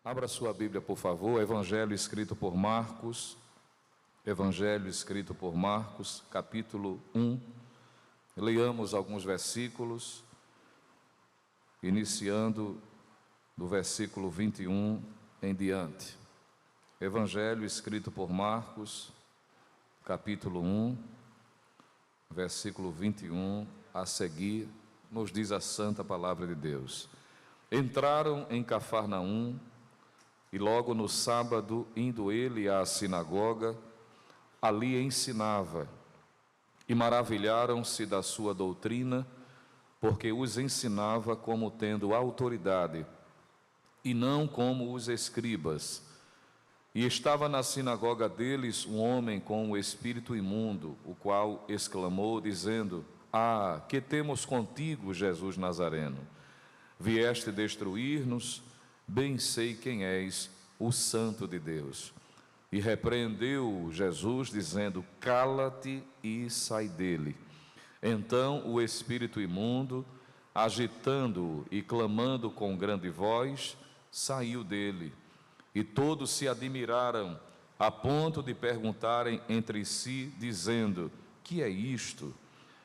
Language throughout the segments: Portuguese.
Abra sua Bíblia, por favor, Evangelho escrito por Marcos, capítulo 1. Leiamos alguns versículos, iniciando do versículo 21 em diante. Evangelho escrito por Marcos, capítulo 1, versículo 21, a seguir, nos diz a santa palavra de Deus. Entraram em Cafarnaum, e logo no sábado, indo ele à sinagoga, ali ensinava, e maravilharam-se da sua doutrina, porque os ensinava como tendo autoridade, e não como os escribas. E estava na sinagoga deles um homem com o espírito imundo, o qual exclamou, dizendo: Ah, que temos contigo, Jesus Nazareno? Vieste destruir-nos? Bem sei quem és, o Santo de Deus. E repreendeu Jesus, dizendo: Cala-te e sai dele. Então o espírito imundo, agitando-o e clamando com grande voz, saiu dele. E todos se admiraram, a ponto de perguntarem entre si, dizendo: Que é isto?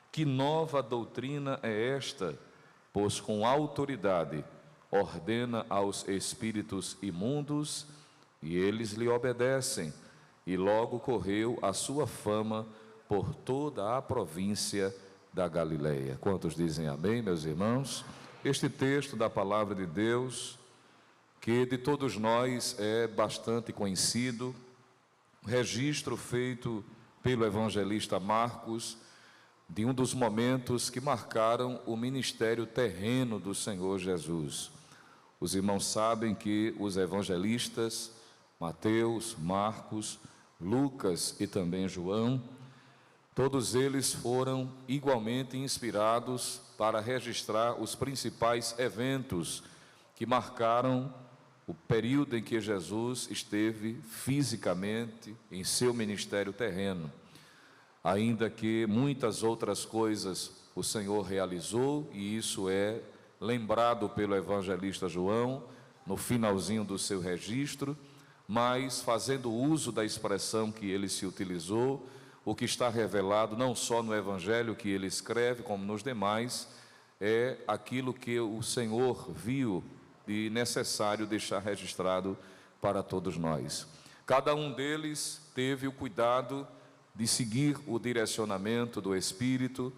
Que nova doutrina é esta? Pois com autoridade ordena aos espíritos imundos, e eles lhe obedecem. E logo correu a sua fama por toda a província da Galileia. Quantos dizem amém, meus irmãos? Este texto da palavra de Deus, que de todos nós é bastante conhecido, registro feito pelo evangelista Marcos, de um dos momentos que marcaram o ministério terreno do Senhor Jesus. Os irmãos sabem que os evangelistas, Mateus, Marcos, Lucas e também João, todos eles foram igualmente inspirados para registrar os principais eventos que marcaram o período em que Jesus esteve fisicamente em seu ministério terreno. Ainda que muitas outras coisas o Senhor realizou, e isso é lembrado pelo evangelista João no finalzinho do seu registro, mas fazendo uso da expressão que ele se utilizou, o que está revelado não só no evangelho que ele escreve, como nos demais, é aquilo que o Senhor viu de necessário deixar registrado para todos nós. Cada um deles teve o cuidado de seguir o direcionamento do Espírito,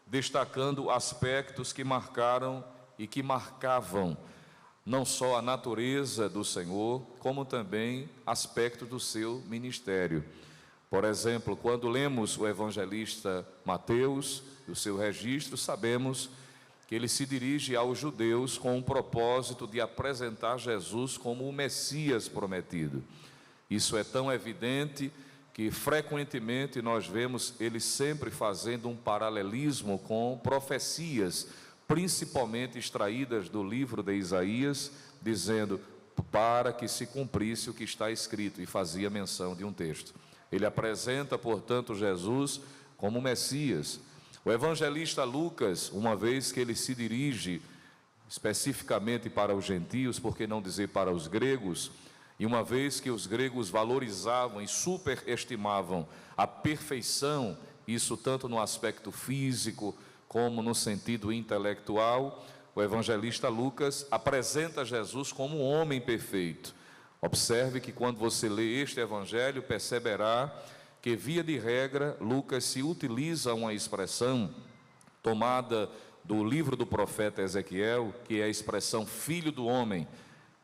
destacando aspectos que marcaram e que marcavam não só a natureza do Senhor, como também aspectos do seu ministério. Por exemplo, quando lemos o evangelista Mateus, o seu registro, sabemos que ele se dirige aos judeus com o propósito de apresentar Jesus como o Messias prometido. Isso é tão evidente que frequentemente nós vemos ele sempre fazendo um paralelismo com profecias, principalmente extraídas do livro de Isaías, dizendo: para que se cumprisse o que está escrito, e fazia menção de um texto. Ele apresenta, portanto, Jesus como Messias. O evangelista Lucas, uma vez que ele se dirige especificamente para os gentios, por que não dizer para os gregos, e uma vez que os gregos valorizavam e superestimavam a perfeição, isso tanto no aspecto físico como no sentido intelectual, o evangelista Lucas apresenta Jesus como um homem perfeito. Observe que quando você lê este evangelho, perceberá que, via de regra, Lucas se utiliza uma expressão tomada do livro do profeta Ezequiel, que é a expressão filho do homem.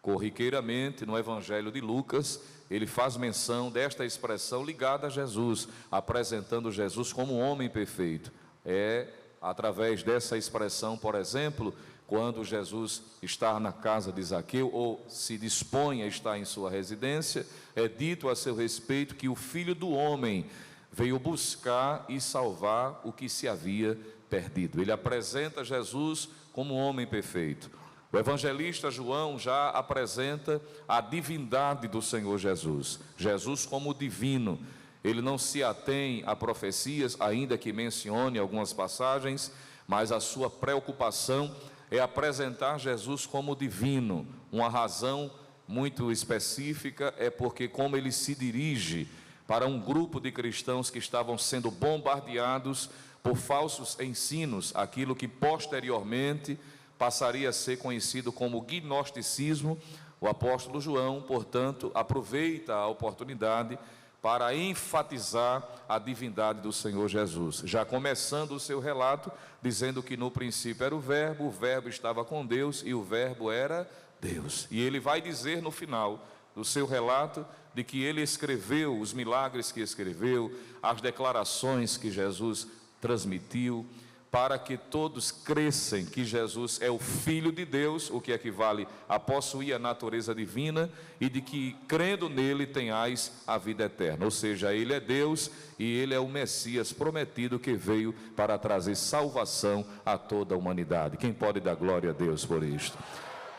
Corriqueiramente, no evangelho de Lucas, ele faz menção desta expressão ligada a Jesus, apresentando Jesus como um homem perfeito. É através dessa expressão, por exemplo, quando Jesus está na casa de Zaqueu, ou se dispõe a estar em sua residência, é dito a seu respeito que o Filho do Homem veio buscar e salvar o que se havia perdido. Ele apresenta Jesus como um homem perfeito. O evangelista João já apresenta a divindade do Senhor Jesus, Jesus como divino. Ele não se atém a profecias, ainda que mencione algumas passagens, mas a sua preocupação é apresentar Jesus como divino, uma razão muito específica, é porque como ele se dirige para um grupo de cristãos que estavam sendo bombardeados por falsos ensinos, aquilo que posteriormente passaria a ser conhecido como gnosticismo. O apóstolo João, portanto, aproveita a oportunidade para enfatizar a divindade do Senhor Jesus, já começando o seu relato, dizendo que no princípio era o Verbo estava com Deus e o Verbo era Deus. E ele vai dizer no final do seu relato, de que ele escreveu os milagres que escreveu, as declarações que Jesus transmitiu, para que todos cresçam que Jesus é o Filho de Deus, o que equivale a possuir a natureza divina, e de que, crendo nele, tenhais a vida eterna. Ou seja, ele é Deus e ele é o Messias prometido que veio para trazer salvação a toda a humanidade. Quem pode dar glória a Deus por isto?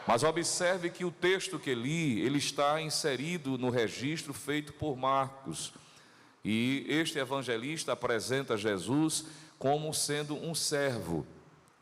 Mas observe que o texto que li, ele está inserido no registro feito por Marcos. E este evangelista apresenta Jesus como sendo um servo,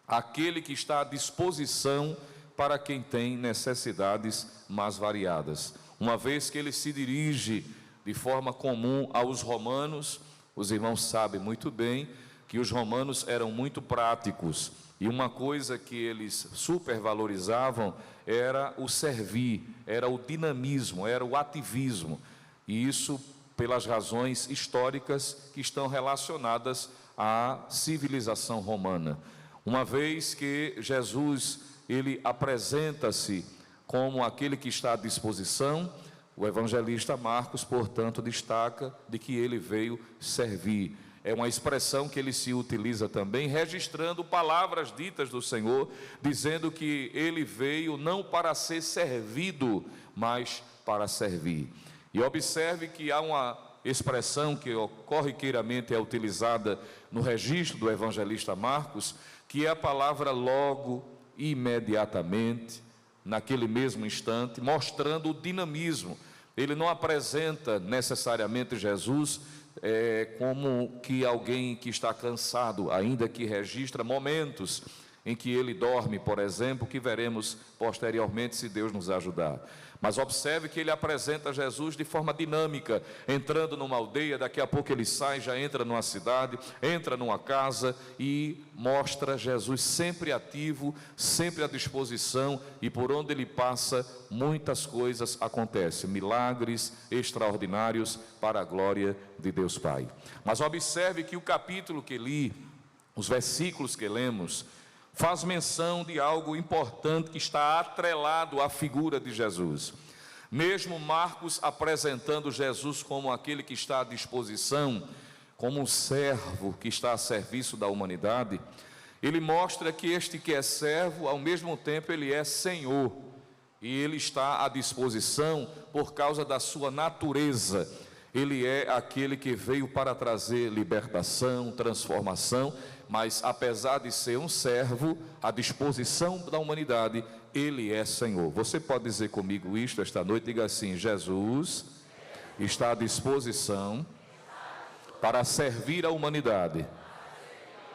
aquele que está à disposição para quem tem necessidades mais variadas. Uma vez que ele se dirige de forma comum aos romanos, os irmãos sabem muito bem que os romanos eram muito práticos, e uma coisa que eles supervalorizavam era o servir, era o dinamismo, era o ativismo, e isso pelas razões históricas que estão relacionadas à civilização romana. Uma vez que Jesus, ele apresenta-se como aquele que está à disposição, o evangelista Marcos, portanto, destaca de que ele veio servir. É uma expressão que ele se utiliza também, registrando palavras ditas do Senhor, dizendo que ele veio não para ser servido, mas para servir. E observe que há uma expressão que corriqueiramente é utilizada no registro do evangelista Marcos, que é a palavra logo, imediatamente, naquele mesmo instante, mostrando o dinamismo. Ele não apresenta necessariamente Jesus como que alguém que está cansado, ainda que registra momentos em que ele dorme, por exemplo, que veremos posteriormente se Deus nos ajudar. Mas observe que ele apresenta Jesus de forma dinâmica, entrando numa aldeia, daqui a pouco ele sai, já entra numa cidade, entra numa casa e mostra Jesus sempre ativo, sempre à disposição, e por onde ele passa, muitas coisas acontecem, milagres extraordinários para a glória de Deus Pai. Mas observe que o capítulo que li, os versículos que lemos, faz menção de algo importante que está atrelado à figura de Jesus. Mesmo Marcos apresentando Jesus como aquele que está à disposição, como um servo que está a serviço da humanidade, ele mostra que este que é servo, ao mesmo tempo ele é Senhor, e ele está à disposição por causa da sua natureza. Ele é aquele que veio para trazer libertação, transformação, mas apesar de ser um servo, à disposição da humanidade, ele é Senhor. Você pode dizer comigo isto esta noite? Diga assim: Jesus está à disposição para servir a humanidade,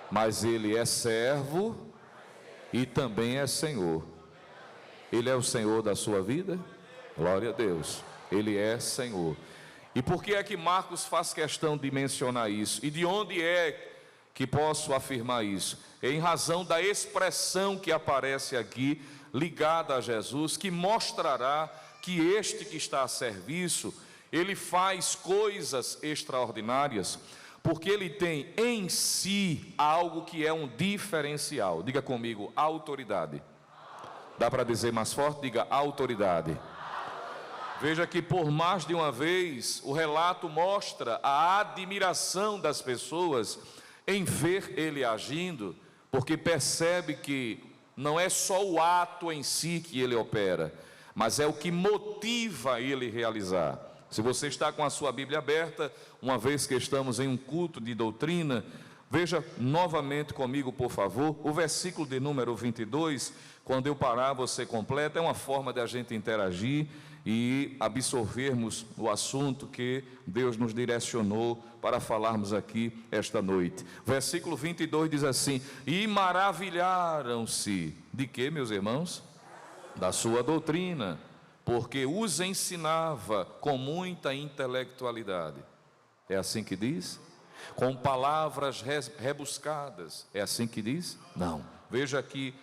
mas ele é servo e também é Senhor. Ele é o Senhor da sua vida? Glória a Deus, ele é Senhor. E por que é que Marcos faz questão de mencionar isso? E de onde é que posso afirmar isso? Em razão da expressão que aparece aqui, ligada a Jesus, que mostrará que este que está a serviço, ele faz coisas extraordinárias, porque ele tem em si algo que é um diferencial. Diga comigo: autoridade. Dá para dizer mais forte? Diga: autoridade. Veja que por mais de uma vez o relato mostra a admiração das pessoas em ver ele agindo, porque percebe que não é só o ato em si que ele opera, mas é o que motiva ele realizar. Se você está com a sua Bíblia aberta, uma vez que estamos em um culto de doutrina, veja novamente comigo, por favor, o versículo de número 22, quando eu parar você completa, é uma forma de a gente interagir e absorvermos o assunto que Deus nos direcionou para falarmos aqui esta noite. Versículo 22 diz assim: e maravilharam-se, de quê, meus irmãos? Da sua doutrina, porque os ensinava com muita intelectualidade. É assim que diz? Com palavras rebuscadas. É assim que diz? Não. Veja que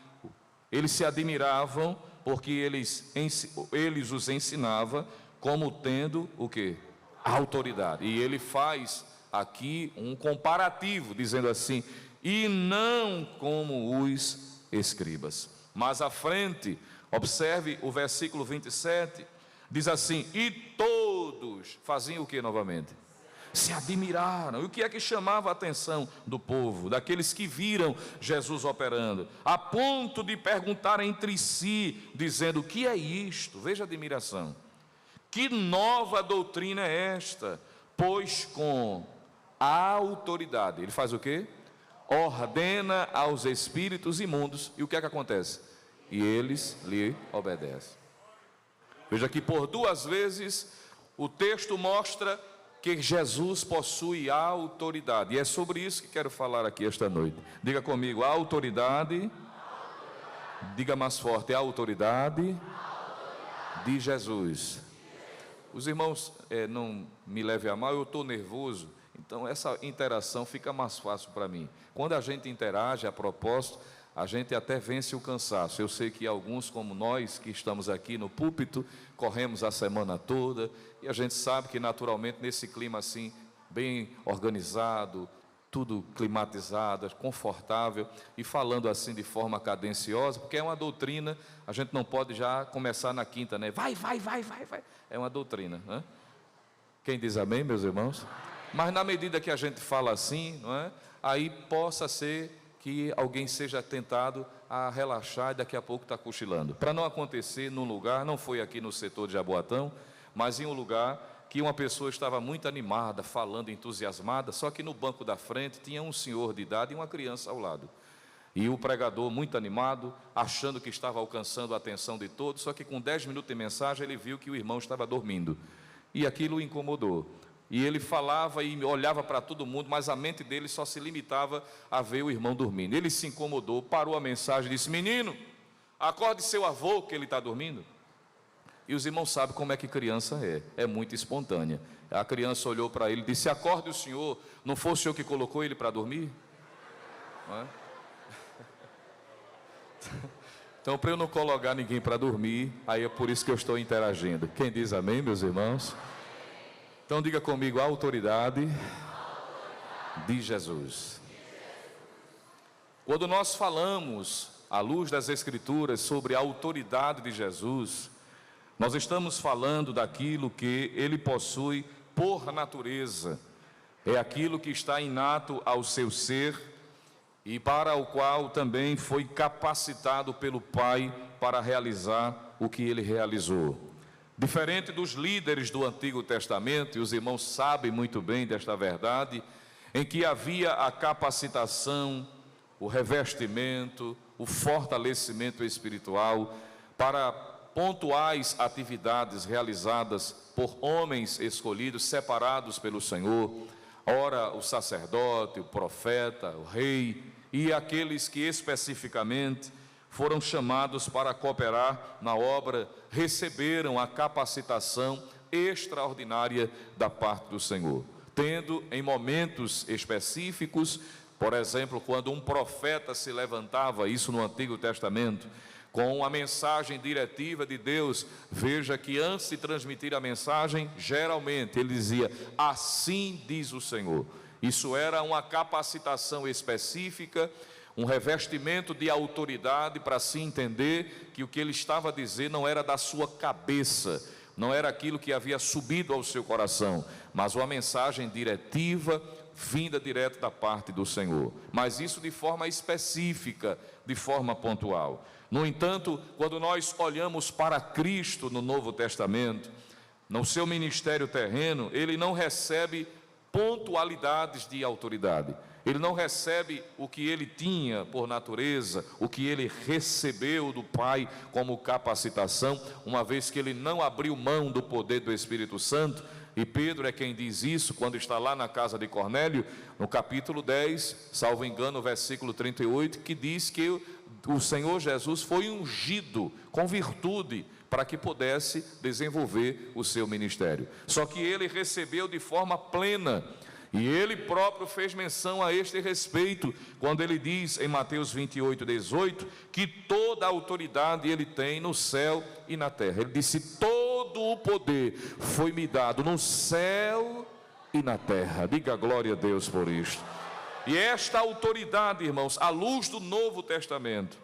eles se admiravam porque eles os ensinava como tendo o quê? Autoridade. E ele faz aqui um comparativo, dizendo assim: e não como os escribas. Mas à frente, observe o versículo 27, diz assim: e todos faziam o que novamente? Se admiraram. E o que é que chamava a atenção do povo, daqueles que viram Jesus operando, a ponto de perguntar entre si, dizendo: o que é isto? Veja a admiração. Que nova doutrina é esta? Pois com a autoridade, ele faz o quê? Ordena aos espíritos imundos. E o que é que acontece? E eles lhe obedecem. Veja que por duas vezes o texto mostra que Jesus possui autoridade. E é sobre isso que quero falar aqui esta noite. Diga comigo: a autoridade. Diga mais forte: a autoridade de Jesus. Os irmãos não me levem a mal, eu estou nervoso, então essa interação fica mais fácil para mim. Quando a gente interage a propósito, a gente até vence o cansaço. Eu sei que alguns, como nós, que estamos aqui no púlpito, corremos a semana toda, e a gente sabe que naturalmente nesse clima assim, bem organizado, tudo climatizado, confortável, e falando assim de forma cadenciosa, porque é uma doutrina, a gente não pode já começar na quinta, né? Vai. É uma doutrina, né? Quem diz amém, meus irmãos? Mas na medida que a gente fala assim, não é? Aí possa ser que alguém seja tentado a relaxar e daqui a pouco está cochilando. Para não acontecer num lugar, não foi aqui no setor de Jaboatão, mas em um lugar que uma pessoa estava muito animada, falando, entusiasmada, só que no banco da frente tinha um senhor de idade e uma criança ao lado. E o pregador, muito animado, achando que estava alcançando a atenção de todos, só que com 10 minutos de mensagem ele viu que o irmão estava dormindo. E aquilo o incomodou. E ele falava e olhava para todo mundo, mas a mente dele só se limitava a ver o irmão dormindo. Ele se incomodou, parou a mensagem e disse: menino, acorde seu avô que ele está dormindo. E os irmãos sabem como é que criança é muito espontânea. A criança olhou para ele e disse: acorde o senhor, não foi o senhor que colocou ele para dormir? Não é? Então, para eu não colocar ninguém para dormir, aí é por isso que eu estou interagindo. Quem diz amém, meus irmãos? Então diga comigo: a autoridade de Jesus. Quando nós falamos, à luz das Escrituras, sobre a autoridade de Jesus, nós estamos falando daquilo que ele possui por natureza. É aquilo que está inato ao seu ser e para o qual também foi capacitado pelo Pai para realizar o que ele realizou. Diferente dos líderes do Antigo Testamento, e os irmãos sabem muito bem desta verdade, em que havia a capacitação, o revestimento, o fortalecimento espiritual para pontuais atividades realizadas por homens escolhidos, separados pelo Senhor, ora o sacerdote, o profeta, o rei, e aqueles que especificamente foram chamados para cooperar na obra, receberam a capacitação extraordinária da parte do Senhor, tendo em momentos específicos, por exemplo, quando um profeta se levantava, isso no Antigo Testamento, com a mensagem diretiva de Deus, veja que antes de transmitir a mensagem, geralmente ele dizia: assim diz o Senhor. Isso era uma capacitação específica, um revestimento de autoridade para se entender que o que ele estava a dizer não era da sua cabeça, não era aquilo que havia subido ao seu coração, mas uma mensagem diretiva, vinda direto da parte do Senhor. Mas isso de forma específica, de forma pontual. No entanto, quando nós olhamos para Cristo no Novo Testamento, no seu ministério terreno, ele não recebe pontualidades de autoridade. Ele não recebe o que ele tinha por natureza, o que ele recebeu do Pai como capacitação, uma vez que ele não abriu mão do poder do Espírito Santo. E Pedro é quem diz isso quando está lá na casa de Cornélio, no capítulo 10, salvo engano, versículo 38, que diz que o Senhor Jesus foi ungido com virtude para que pudesse desenvolver o seu ministério. Só que ele recebeu de forma plena, e ele próprio fez menção a este respeito, quando ele diz em Mateus 28:18, que toda a autoridade ele tem no céu e na terra. Ele disse: todo o poder foi-me dado no céu e na terra. Diga glória a Deus por isto. E esta autoridade, irmãos, à luz do Novo Testamento,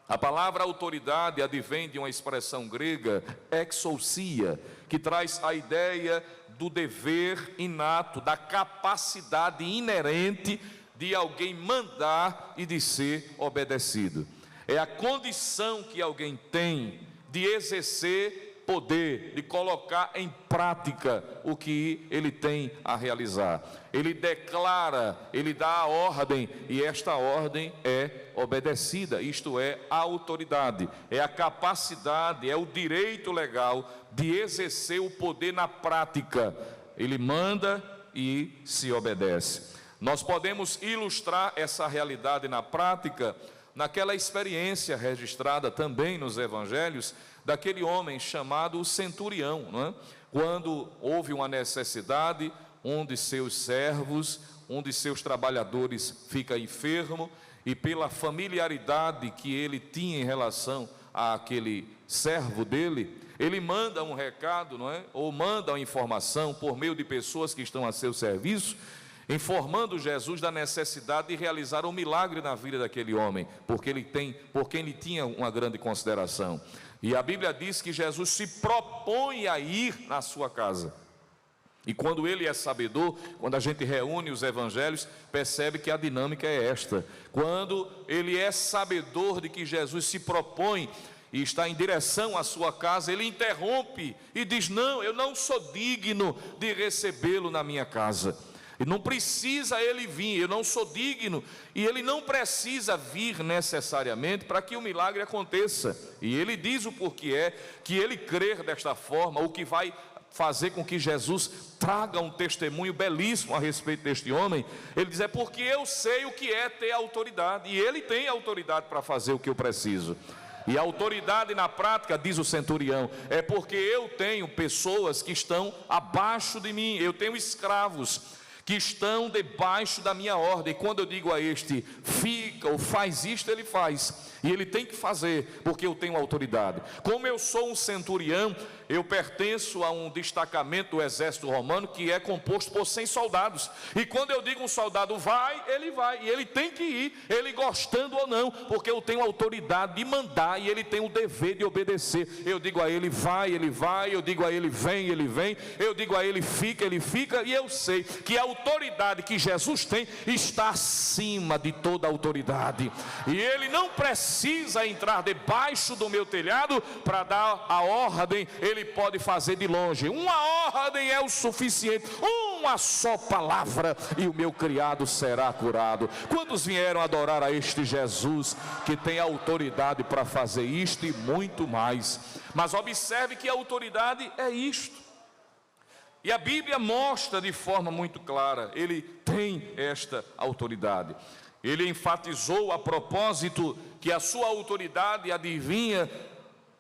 a palavra autoridade advém de uma expressão grega, exousia, que traz a ideia do dever inato, da capacidade inerente de alguém mandar e de ser obedecido. É a condição que alguém tem de exercer poder, de colocar em prática o que ele tem a realizar. Ele declara, ele dá a ordem, e esta ordem é obedecida. Isto é a autoridade, é a capacidade, é o direito legal de exercer o poder na prática. Ele manda e se obedece. Nós podemos ilustrar essa realidade na prática naquela experiência registrada também nos evangelhos daquele homem chamado o centurião, não é? Quando houve uma necessidade, um de seus servos, um de seus trabalhadores fica enfermo, e pela familiaridade que ele tinha em relação àquele servo dele, ele manda um recado, não é? Ou manda uma informação por meio de pessoas que estão a seu serviço, informando Jesus da necessidade de realizar um milagre na vida daquele homem, por quem ele tinha uma grande consideração. E a Bíblia diz que Jesus se propõe a ir na sua casa. E quando ele é sabedor, quando a gente reúne os evangelhos, percebe que a dinâmica é esta. Quando ele é sabedor de que Jesus se propõe e está em direção à sua casa, ele interrompe e diz: não, eu não sou digno de recebê-lo na minha casa. E não precisa ele vir, eu não sou digno, e ele não precisa vir necessariamente para que o milagre aconteça. E ele diz o porquê é que ele crer desta forma, o que vai fazer com que Jesus traga um testemunho belíssimo a respeito deste homem. Ele diz: é porque eu sei o que é ter autoridade, e ele tem autoridade para fazer o que eu preciso. E a autoridade na prática, diz o centurião, é porque eu tenho pessoas que estão abaixo de mim, eu tenho escravos que estão debaixo da minha ordem. E quando eu digo a este, fica ou faz isto, ele faz. E ele tem que fazer, porque eu tenho autoridade. Como eu sou um centurião, eu pertenço a um destacamento do exército romano que é composto por 100 soldados. E quando eu digo um soldado vai, ele vai. E ele tem que ir, ele gostando ou não, porque eu tenho autoridade de mandar e ele tem o dever de obedecer. Eu digo a ele vai, ele vai. Eu digo a ele vem, ele vem. Eu digo a ele fica, ele fica. E eu sei que a autoridade que Jesus tem está acima de toda autoridade. E ele não precisa entrar debaixo do meu telhado para dar a ordem. Ele pode fazer de longe. Uma ordem é o suficiente, uma só palavra e o meu criado será curado. Quantos vieram adorar a este Jesus que tem autoridade para fazer isto e muito mais? Mas observe que a autoridade é isto, e a Bíblia mostra de forma muito clara, ele tem esta autoridade. Ele enfatizou a propósito que a sua autoridade advinha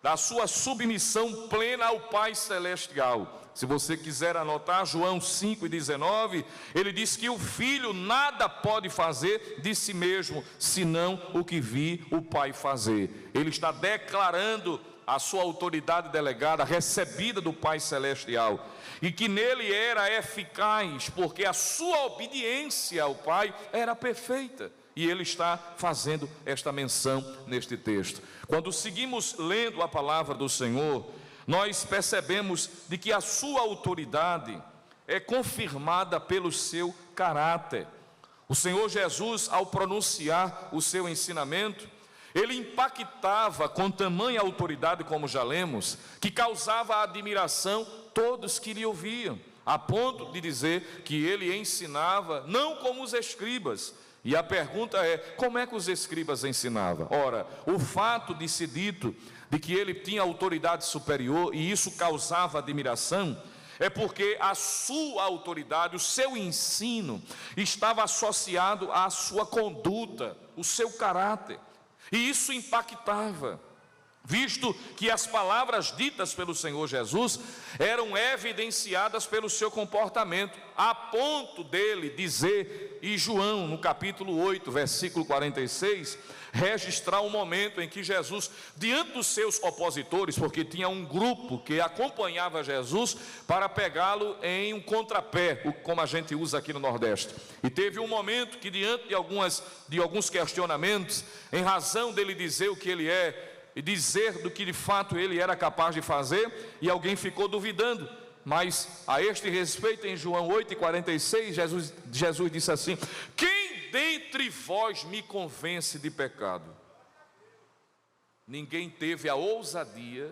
da sua submissão plena ao Pai Celestial. Se você quiser anotar, João 5:19, ele diz que o Filho nada pode fazer de si mesmo, senão o que vi o Pai fazer. Ele está declarando a sua autoridade delegada, recebida do Pai Celestial, e que nele era eficaz, porque a sua obediência ao Pai era perfeita. E ele está fazendo esta menção neste texto. Quando seguimos lendo a palavra do Senhor, nós percebemos de que a sua autoridade é confirmada pelo seu caráter. O Senhor Jesus, ao pronunciar o seu ensinamento, ele impactava com tamanha autoridade, como já lemos, que causava admiração todos que lhe ouviam, a ponto de dizer que ele ensinava não como os escribas. E a pergunta é: como é que os escribas ensinavam? Ora, o fato de ser dito de que ele tinha autoridade superior e isso causava admiração, é porque a sua autoridade, o seu ensino, estava associado à sua conduta, o seu caráter, e isso impactava. visto que as palavras ditas pelo Senhor Jesus eram evidenciadas pelo seu comportamento, a ponto dele dizer, e João, no capítulo 8, versículo 46, registrar um momento em que Jesus, diante dos seus opositores, porque tinha um grupo que acompanhava Jesus para pegá-lo em um contrapé, como a gente usa aqui no Nordeste, e teve um momento que, diante de alguns questionamentos, em razão dele dizer o que ele é, e dizer do que de fato ele era capaz de fazer, e alguém ficou duvidando, mas a este respeito, em João 8,46, Jesus disse assim: quem dentre vós me convence de pecado? Ninguém teve a ousadia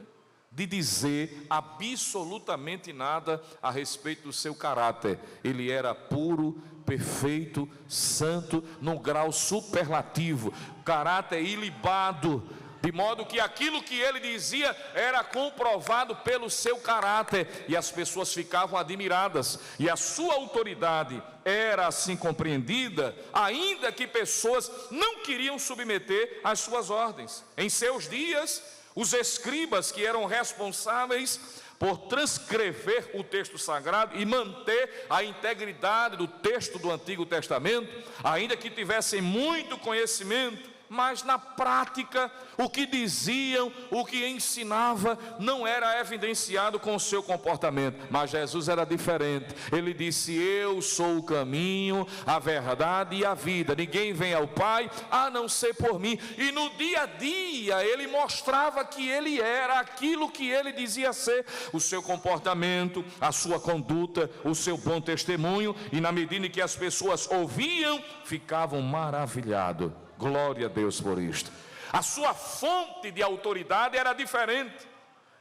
de dizer absolutamente nada a respeito do seu caráter. Ele era puro, perfeito, santo, num grau superlativo, caráter ilibado, de modo que aquilo que ele dizia era comprovado pelo seu caráter, e as pessoas ficavam admiradas, e a sua autoridade era assim compreendida, ainda que pessoas não queriam submeter às suas ordens. Em seus dias, os escribas, que eram responsáveis por transcrever o texto sagrado e manter a integridade do texto do Antigo Testamento, ainda que tivessem muito conhecimento, mas na prática, o que diziam, o que ensinava, não era evidenciado com o seu comportamento. Mas Jesus era diferente. Ele disse: eu sou o caminho, a verdade e a vida. Ninguém vem ao Pai a não ser por mim. E no dia a dia, ele mostrava que ele era aquilo que ele dizia ser. O seu comportamento, a sua conduta, o seu bom testemunho. E na medida em que as pessoas ouviam, ficavam maravilhados. Glória a Deus por isto. A sua fonte de autoridade era diferente.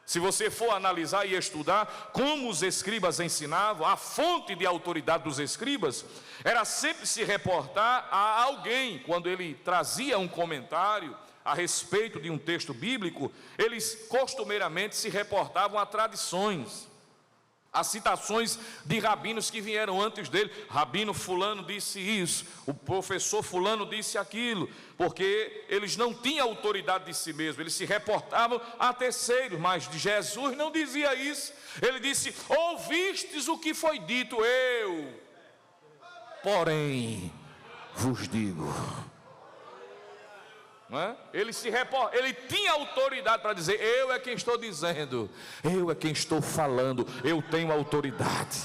Se você for analisar e estudar como os escribas ensinavam, a fonte de autoridade dos escribas era sempre se reportar a alguém. Quando ele trazia um comentário a respeito de um texto bíblico, eles costumeiramente se reportavam a tradições, as citações de rabinos que vieram antes dele. Rabino fulano disse isso, o professor fulano disse aquilo, porque eles não tinham autoridade de si mesmos, eles se reportavam a terceiros, mas Jesus não dizia isso. Ele disse: ouvistes o que foi dito, eu, porém, vos digo. Ele tinha autoridade para dizer: eu é quem estou dizendo, eu é quem estou falando, eu tenho autoridade.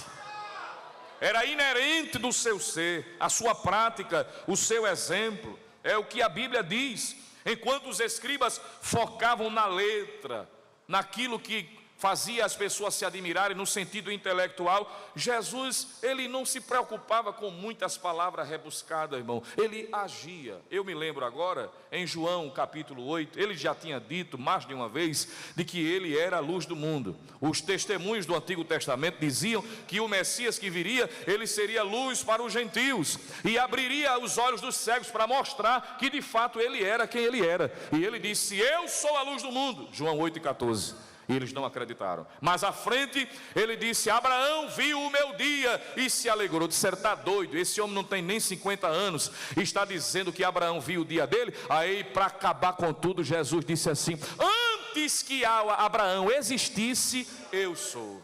Era inerente do seu ser, a sua prática, o seu exemplo. É o que a Bíblia diz. Enquanto os escribas focavam na letra, naquilo que fazia as pessoas se admirarem no sentido intelectual, Jesus, ele não se preocupava com muitas palavras rebuscadas, irmão. Ele agia. Eu me lembro agora, em João capítulo 8, ele já tinha dito mais de uma vez de que ele era a luz do mundo. Os testemunhos do Antigo Testamento diziam que o Messias que viria, ele seria luz para os gentios e abriria os olhos dos cegos para mostrar que de fato ele era quem ele era. E ele disse: eu sou a luz do mundo, João 8,14. E eles não acreditaram. Mas à frente ele disse: Abraão viu o meu dia e se alegrou. Disseram: está doido, esse homem não tem nem 50 anos, está dizendo que Abraão viu o dia dele. Aí, para acabar com tudo, Jesus disse assim: antes que Abraão existisse, eu sou.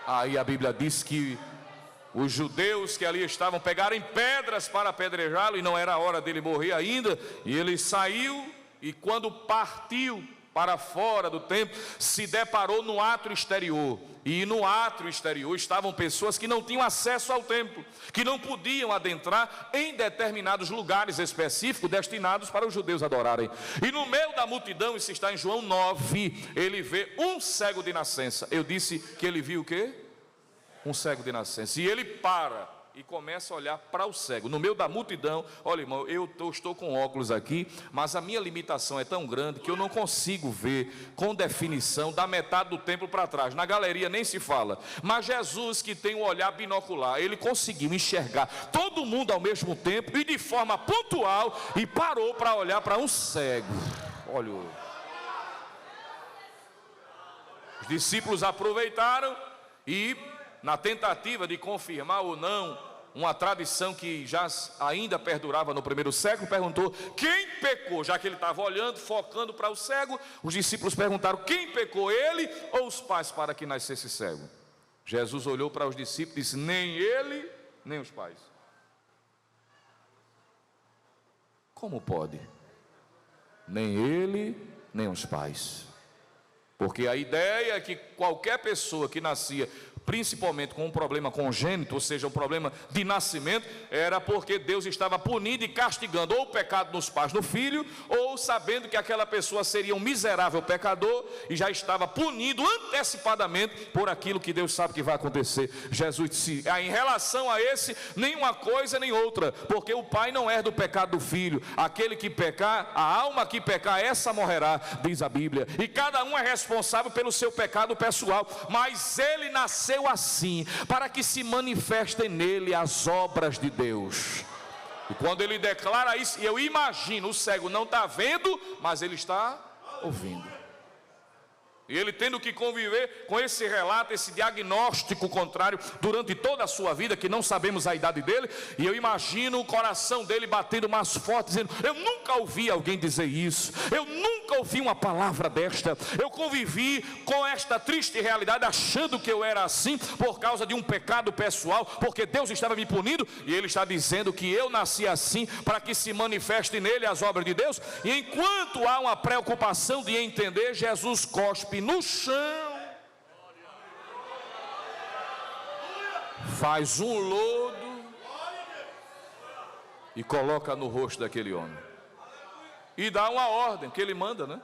Aí a Bíblia diz que os judeus que ali estavam pegaram em pedras para apedrejá-lo, e não era a hora dele morrer ainda. E ele saiu, e quando partiu para fora do templo, se deparou no átrio exterior. E no átrio exterior estavam pessoas que não tinham acesso ao templo, que não podiam adentrar em determinados lugares específicos destinados para os judeus adorarem. E no meio da multidão, isso está em João 9, ele vê um cego de nascença. Eu disse que ele viu o quê? Um cego de nascença. E ele para e começa a olhar para o cego, no meio da multidão. Olha, irmão, eu estou com óculos aqui, mas a minha limitação é tão grande que eu não consigo ver com definição da metade do templo para trás. Na galeria nem se fala. Mas Jesus, que tem um olhar binocular, ele conseguiu enxergar todo mundo ao mesmo tempo e de forma pontual, e parou para olhar para um cego. Olha, os discípulos aproveitaram e, na tentativa de confirmar ou não uma tradição que já ainda perdurava no primeiro século, perguntou: quem pecou? Já que ele estava olhando, focando para o cego, os discípulos perguntaram: quem pecou, ele ou os pais, para que nascesse cego? Jesus olhou para os discípulos e disse: nem ele, nem os pais. Como pode? Nem ele, nem os pais. Porque a ideia é que qualquer pessoa que nascia principalmente com um problema congênito, ou seja, um problema de nascimento, era porque Deus estava punindo e castigando ou o pecado nos pais no filho, ou sabendo que aquela pessoa seria um miserável pecador e já estava punindo antecipadamente por aquilo que Deus sabe que vai acontecer. Jesus disse: em relação a esse, nem uma coisa nem outra, porque o pai não herda o pecado do filho. Aquele que pecar, a alma que pecar, essa morrerá, diz a Bíblia, e cada um é responsável pelo seu pecado pessoal, mas ele nasceu assim, para que se manifestem nele as obras de Deus. E quando ele declara isso, eu imagino, o cego não está vendo, mas ele está ouvindo. E ele tendo que conviver com esse relato, esse diagnóstico contrário durante toda a sua vida, que não sabemos a idade dele. E eu imagino o coração dele batendo mais forte, dizendo: eu nunca ouvi alguém dizer isso, eu nunca ouvi uma palavra desta, eu convivi com esta triste realidade achando que eu era assim por causa de um pecado pessoal, porque Deus estava me punindo. E ele está dizendo que eu nasci assim para que se manifeste nele as obras de Deus. E enquanto há uma preocupação de entender, Jesus cospe no chão, faz um lodo e coloca no rosto daquele homem e dá uma ordem que ele manda, né?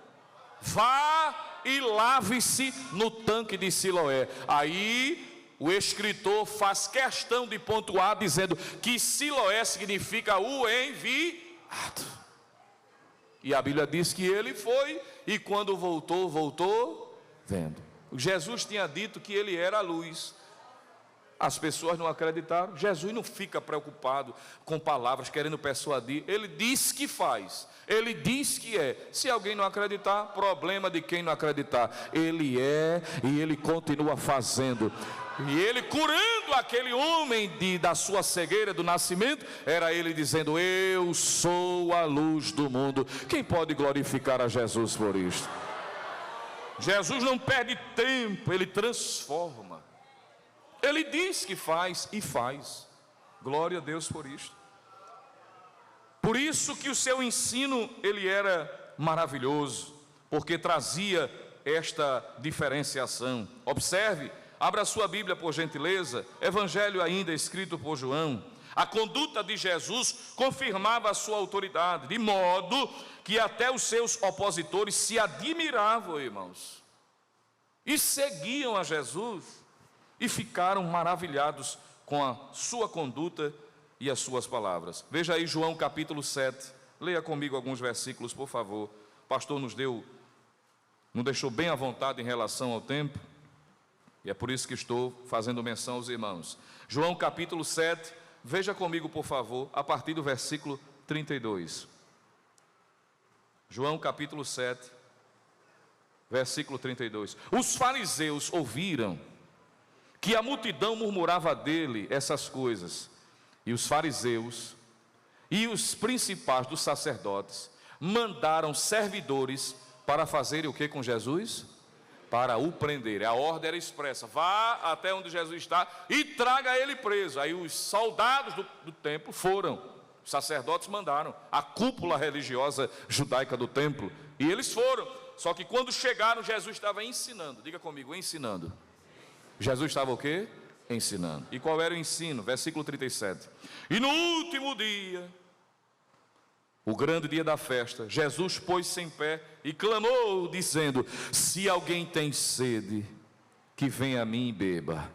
Vá e lave-se no tanque de Siloé. Aí o escritor faz questão de pontuar, dizendo que Siloé significa o enviado. E a Bíblia diz que ele foi, e quando voltou vendo. Jesus tinha dito que ele era a luz. As pessoas não acreditaram. Jesus não fica preocupado com palavras, querendo persuadir. Ele diz que faz, ele diz que é. Se alguém não acreditar, problema de quem não acreditar. Ele é, e ele continua fazendo. E ele curando aquele homem da sua cegueira do nascimento, era ele dizendo: eu sou a luz do mundo. Quem pode glorificar a Jesus por isto? Jesus não perde tempo, ele transforma. Ele diz que faz e faz. Glória a Deus por isto. Por isso que o seu ensino, ele era maravilhoso, porque trazia esta diferenciação. Observe, abra a sua Bíblia por gentileza, Evangelho ainda escrito por João. A conduta de Jesus confirmava a sua autoridade, de modo que até os seus opositores se admiravam, irmãos, e seguiam a Jesus, e ficaram maravilhados com a sua conduta e as suas palavras. Veja aí João capítulo 7, leia comigo alguns versículos, por favor. O pastor nos deixou bem à vontade em relação ao tempo, e é por isso que estou fazendo menção aos irmãos. João capítulo 7, veja comigo, por favor, a partir do versículo 32. João capítulo 7, versículo 32. Os fariseus ouviram que a multidão murmurava dele essas coisas, e os fariseus e os principais dos sacerdotes mandaram servidores para fazerem o que com Jesus? Para o prender. A ordem era expressa: vá até onde Jesus está e traga ele preso. Aí os soldados do templo foram. Os sacerdotes mandaram, a cúpula religiosa judaica do templo, e eles foram. Só que quando chegaram, Jesus estava ensinando. Diga comigo, ensinando. Jesus estava o quê? Ensinando. E qual era o ensino? Versículo 37. E no último dia, o grande dia da festa, Jesus pôs-se em pé e clamou, dizendo: se alguém tem sede, que venha a mim e beba.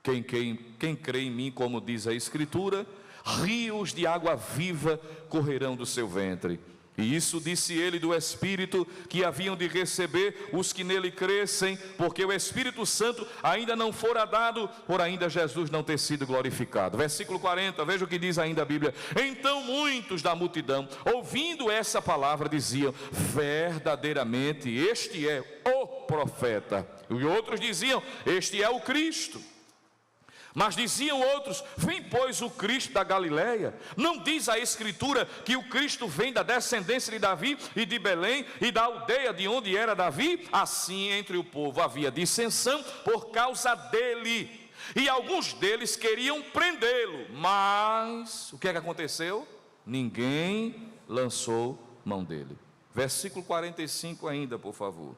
Quem crê em mim, como diz a Escritura, rios de água viva correrão do seu ventre. E isso disse ele do Espírito que haviam de receber os que nele crescem, porque o Espírito Santo ainda não fora dado, por ainda Jesus não ter sido glorificado. Versículo 40, veja o que diz ainda a Bíblia. Então muitos da multidão, ouvindo essa palavra, diziam: verdadeiramente este é o profeta. E outros diziam: este é o Cristo. Mas diziam outros: vem, pois, o Cristo da Galileia. Não diz a Escritura que o Cristo vem da descendência de Davi e de Belém e da aldeia de onde era Davi? Assim, entre o povo havia dissensão por causa dele, e alguns deles queriam prendê-lo. Mas o que é que aconteceu? Ninguém lançou mão dele. Versículo 45 ainda, por favor.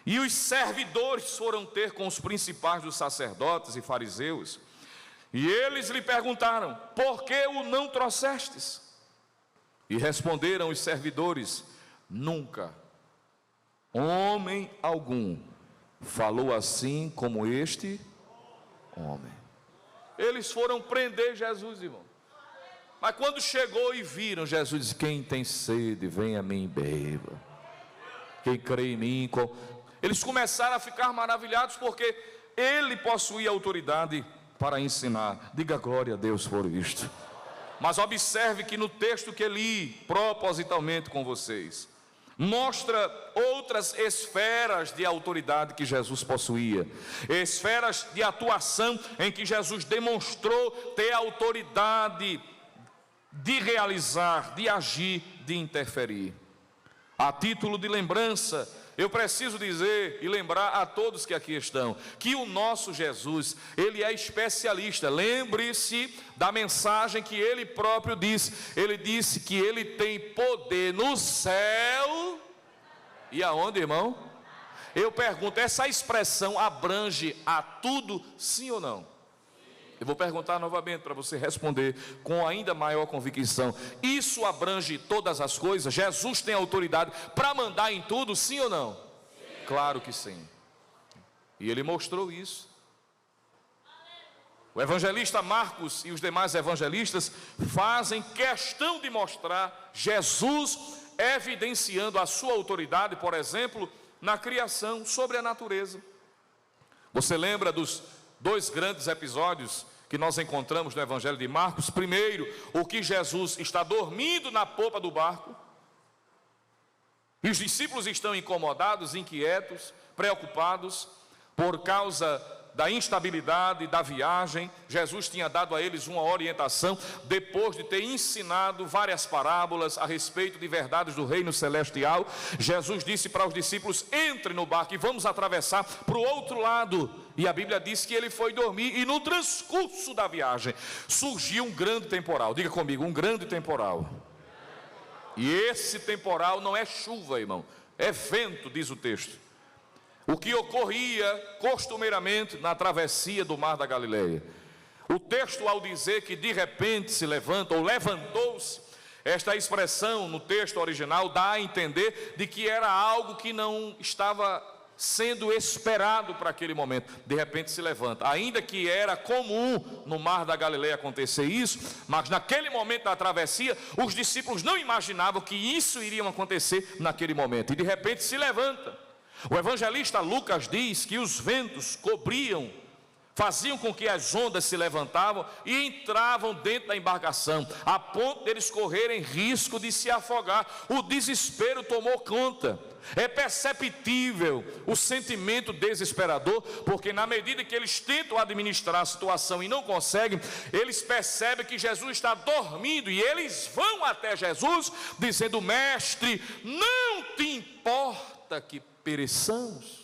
E os servidores foram ter com os principais dos sacerdotes e fariseus, e eles lhe perguntaram: por que o não trouxestes? E responderam os servidores: nunca homem algum falou assim como este homem. Eles foram prender Jesus, irmão. Mas quando chegou e viram, Jesus disse: quem tem sede, venha a mim e beba. Quem crê em mim... Eles começaram a ficar maravilhados, porque ele possuía autoridade para ensinar. Diga glória a Deus por isto. Mas observe que no texto que li propositalmente com vocês, mostra outras esferas de autoridade que Jesus possuía, esferas de atuação em que Jesus demonstrou ter autoridade de realizar, de agir, de interferir. A título de lembrança, eu preciso dizer e lembrar a todos que aqui estão, que o nosso Jesus, ele é especialista. Lembre-se da mensagem que ele próprio disse. Ele disse que ele tem poder no céu e aonde, irmão? Eu pergunto, essa expressão abrange a tudo, sim ou não? Eu vou perguntar novamente para você responder com ainda maior convicção. Isso abrange todas as coisas? Jesus tem autoridade para mandar em tudo, sim ou não? Sim. Claro que sim. E ele mostrou isso. O evangelista Marcos e os demais evangelistas fazem questão de mostrar Jesus evidenciando a sua autoridade, por exemplo, na criação, sobre a natureza. Você lembra dos dois grandes episódios que nós encontramos no Evangelho de Marcos? Primeiro, o que Jesus está dormindo na popa do barco, e os discípulos estão incomodados, inquietos, preocupados, por causa da instabilidade da viagem. Jesus tinha dado a eles uma orientação, depois de ter ensinado várias parábolas a respeito de verdades do reino celestial. Jesus disse para os discípulos: entre no barco e vamos atravessar para o outro lado. E a Bíblia diz que ele foi dormir, e no transcurso da viagem surgiu um grande temporal. Diga comigo, um grande temporal. E esse temporal não é chuva, irmão, é vento, diz o texto. O que ocorria costumeiramente na travessia do mar da Galileia. O texto, ao dizer que de repente se levanta, ou levantou-se, esta expressão no texto original dá a entender de que era algo que não estava sendo esperado para aquele momento. De repente se levanta, ainda que era comum no mar da Galileia acontecer isso, mas naquele momento da travessia, os discípulos não imaginavam que isso iria acontecer naquele momento, e de repente se levanta. O evangelista Lucas diz que os ventos cobriam, faziam com que as ondas se levantavam e entravam dentro da embarcação, a ponto deles correrem risco de se afogar. O desespero tomou conta. É perceptível o sentimento desesperador, porque na medida que eles tentam administrar a situação e não conseguem, eles percebem que Jesus está dormindo, e eles vão até Jesus dizendo: mestre, não te importa que pereçamos?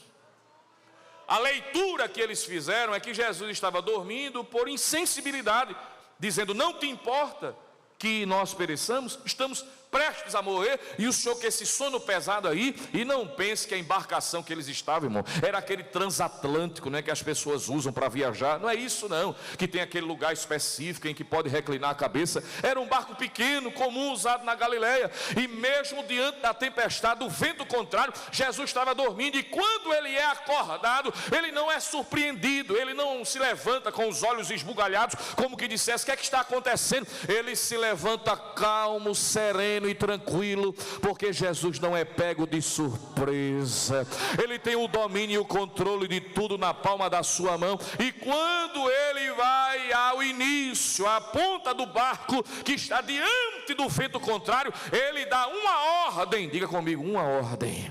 A leitura que eles fizeram é que Jesus estava dormindo por insensibilidade, dizendo: não te importa que nós pereçamos? Estamos prestes a morrer, e o senhor com esse sono pesado aí. E não pense que a embarcação que eles estavam, irmão, era aquele transatlântico, né, que as pessoas usam para viajar. Não é isso não, que tem aquele lugar específico em que pode reclinar a cabeça. Era um barco pequeno, comum, usado na Galileia. E mesmo diante da tempestade, do vento contrário, Jesus estava dormindo. E quando ele é acordado, ele não é surpreendido, ele não se levanta com os olhos esbugalhados, como que dissesse: o que é que está acontecendo? Ele se levanta calmo, sereno e tranquilo, porque Jesus não é pego de surpresa. Ele tem o domínio e o controle de tudo na palma da sua mão. E quando ele vai ao início, à ponta do barco que está diante do vento contrário, ele dá uma ordem. Diga comigo, uma ordem.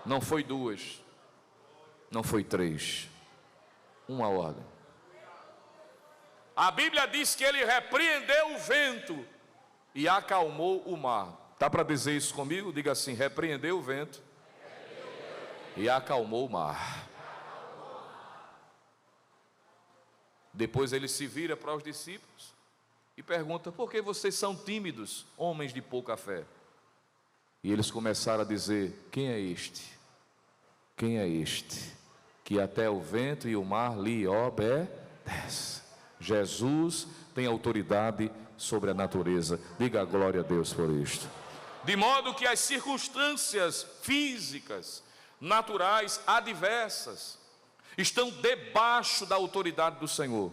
Não foi duas, não foi três, uma ordem. A Bíblia diz que ele repreendeu o vento e acalmou o mar. Dá para dizer isso comigo? Diga assim: repreendeu o vento e acalmou o mar. Depois ele se vira para os discípulos e pergunta: por que vocês são tímidos, homens de pouca fé? E eles começaram a dizer: quem é este? Quem é este que até o vento e o mar lhe obedecem? Jesus tem autoridade sobre a natureza. Diga glória a Deus por isto. De modo que as circunstâncias físicas, naturais, adversas, estão debaixo da autoridade do Senhor.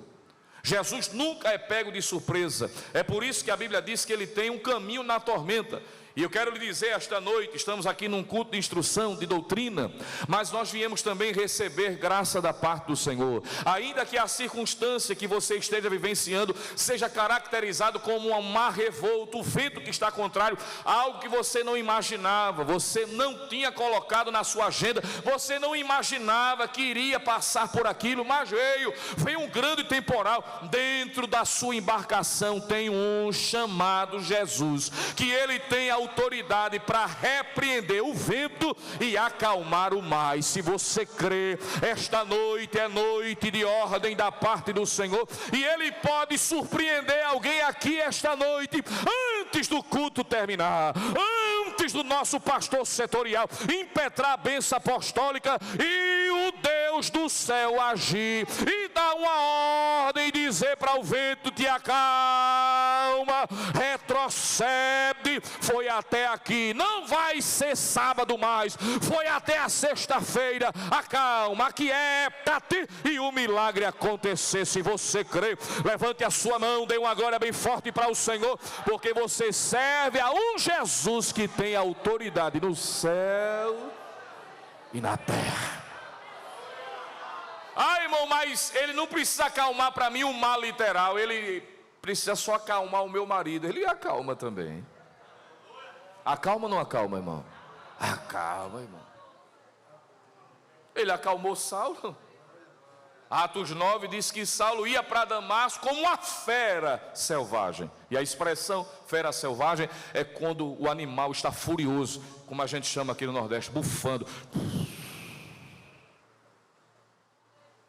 Jesus nunca é pego de surpresa. É por isso que a Bíblia diz que ele tem um caminho na tormenta. E eu quero lhe dizer esta noite, estamos aqui num culto de instrução, de doutrina, mas nós viemos também receber graça da parte do Senhor. Ainda que a circunstância que você esteja vivenciando seja caracterizado como um mar revolto, o vento que está contrário, algo que você não imaginava, você não tinha colocado na sua agenda, você não imaginava que iria passar por aquilo, mas veio um grande temporal. Dentro da sua embarcação tem um chamado Jesus, que ele tem autoridade para repreender o vento e acalmar o mar. E se você crê, esta noite é noite de ordem da parte do Senhor, e ele pode surpreender alguém aqui esta noite, antes do culto terminar, antes do nosso pastor setorial impetrar a bênção apostólica e o Deus do céu agir e dar uma ordem e dizer para o vento: te acalma, retrocede. Foi até aqui, não vai ser sábado mais, foi até a sexta-feira. Acalma, aquieta-te e o milagre acontecer. Se você crê, levante a sua mão, dê uma glória bem forte para o Senhor, porque você serve a um Jesus que tem autoridade no céu e na terra. Ah, irmão, mas ele não precisa acalmar para mim o mal literal, ele precisa só acalmar o meu marido. Ele acalma também. Acalma ou não acalma, irmão? Acalma, irmão. Ele acalmou Saulo. Atos 9 diz que Saulo ia para Damasco como uma fera selvagem. E a expressão fera selvagem é quando o animal está furioso, como a gente chama aqui no Nordeste, bufando.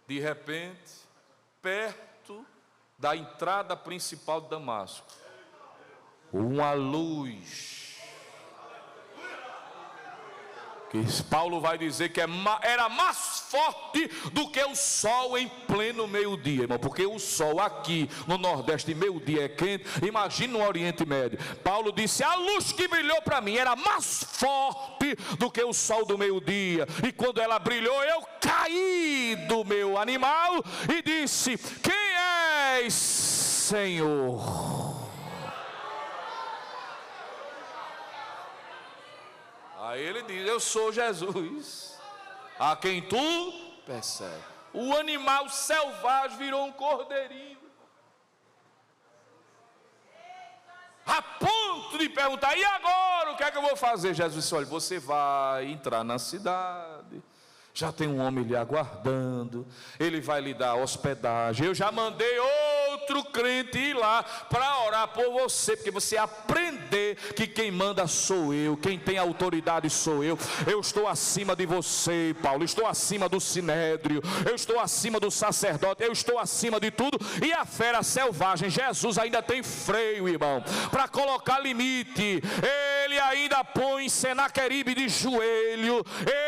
De repente, perto da entrada principal de Damasco, uma luz, que Paulo vai dizer que era mais forte do que o sol em pleno meio-dia, irmão, porque o sol aqui no Nordeste, meio-dia é quente, imagina no Oriente Médio. Paulo disse: a luz que brilhou para mim era mais forte do que o sol do meio-dia, e quando ela brilhou, eu caí do meu animal e disse: quem és, Senhor? Aí ele diz: eu sou Jesus, a quem tu persegue. O animal selvagem virou um cordeirinho, a ponto de perguntar: e agora, o que é que eu vou fazer? Jesus disse: olha, você vai entrar na cidade, já tem um homem lhe aguardando, ele vai lhe dar hospedagem. Eu já mandei outro crente ir lá para orar por você, porque você aprender que quem manda sou eu, quem tem autoridade sou eu. Eu estou acima de você, Paulo, estou acima do sinédrio, eu estou acima do sacerdote, eu estou acima de tudo. E a fera selvagem, Jesus ainda tem freio, irmão, para colocar limite. Ele ainda põe Senaqueribe de joelho,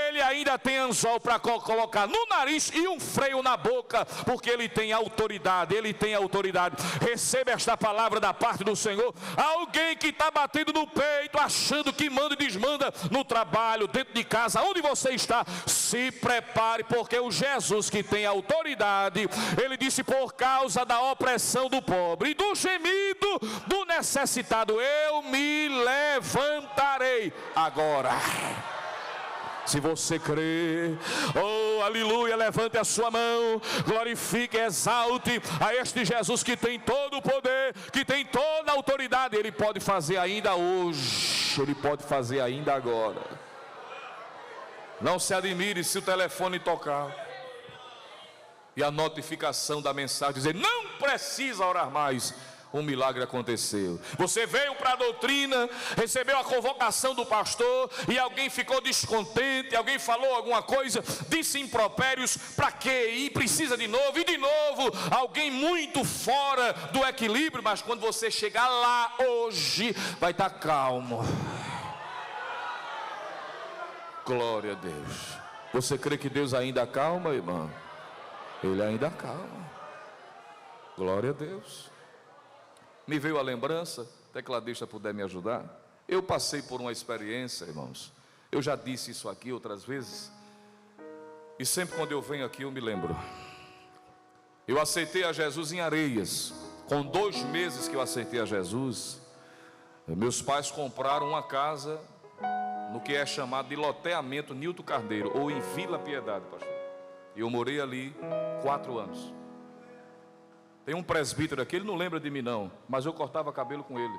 ele ainda tem anzol para colocar no nariz e um freio na boca, porque ele tem autoridade, ele tem autoridade. Receba esta palavra da parte do Senhor. Alguém que está batendo no peito, achando que manda e desmanda no trabalho, dentro de casa, onde você está, se prepare, porque o Jesus que tem autoridade, ele disse: por causa da opressão do pobre e do gemido do necessitado, eu me levantarei agora. Se você crê, oh aleluia, levante a sua mão, glorifique, exalte a este Jesus que tem todo o poder, que tem toda a autoridade. Ele pode fazer ainda hoje, ele pode fazer ainda agora. Não se admire se o telefone tocar. e a notificação da mensagem dizer: não precisa orar mais. Um milagre aconteceu. Você veio para a doutrina, recebeu a convocação do pastor e alguém ficou descontente, alguém falou alguma coisa, disse impropérios, para quê? E precisa de novo, e de novo, alguém muito fora do equilíbrio. Mas quando você chegar lá hoje, vai estar calmo. Glória a Deus. Você crê que Deus ainda acalma, irmão? Ele ainda acalma. Glória a Deus. Me veio a lembrança, tecladista puder me ajudar. Eu passei por uma experiência, irmãos. Eu já disse isso aqui outras vezes. E sempre quando eu venho aqui eu me lembro. Eu aceitei a Jesus em Areias. Com 2 meses que eu aceitei a Jesus, meus pais compraram uma casa no que é chamado de loteamento Nilton Carneiro, ou em Vila Piedade, pastor. E eu morei ali 4 anos. Tem um presbítero aqui, ele não lembra de mim não, mas eu cortava cabelo com ele.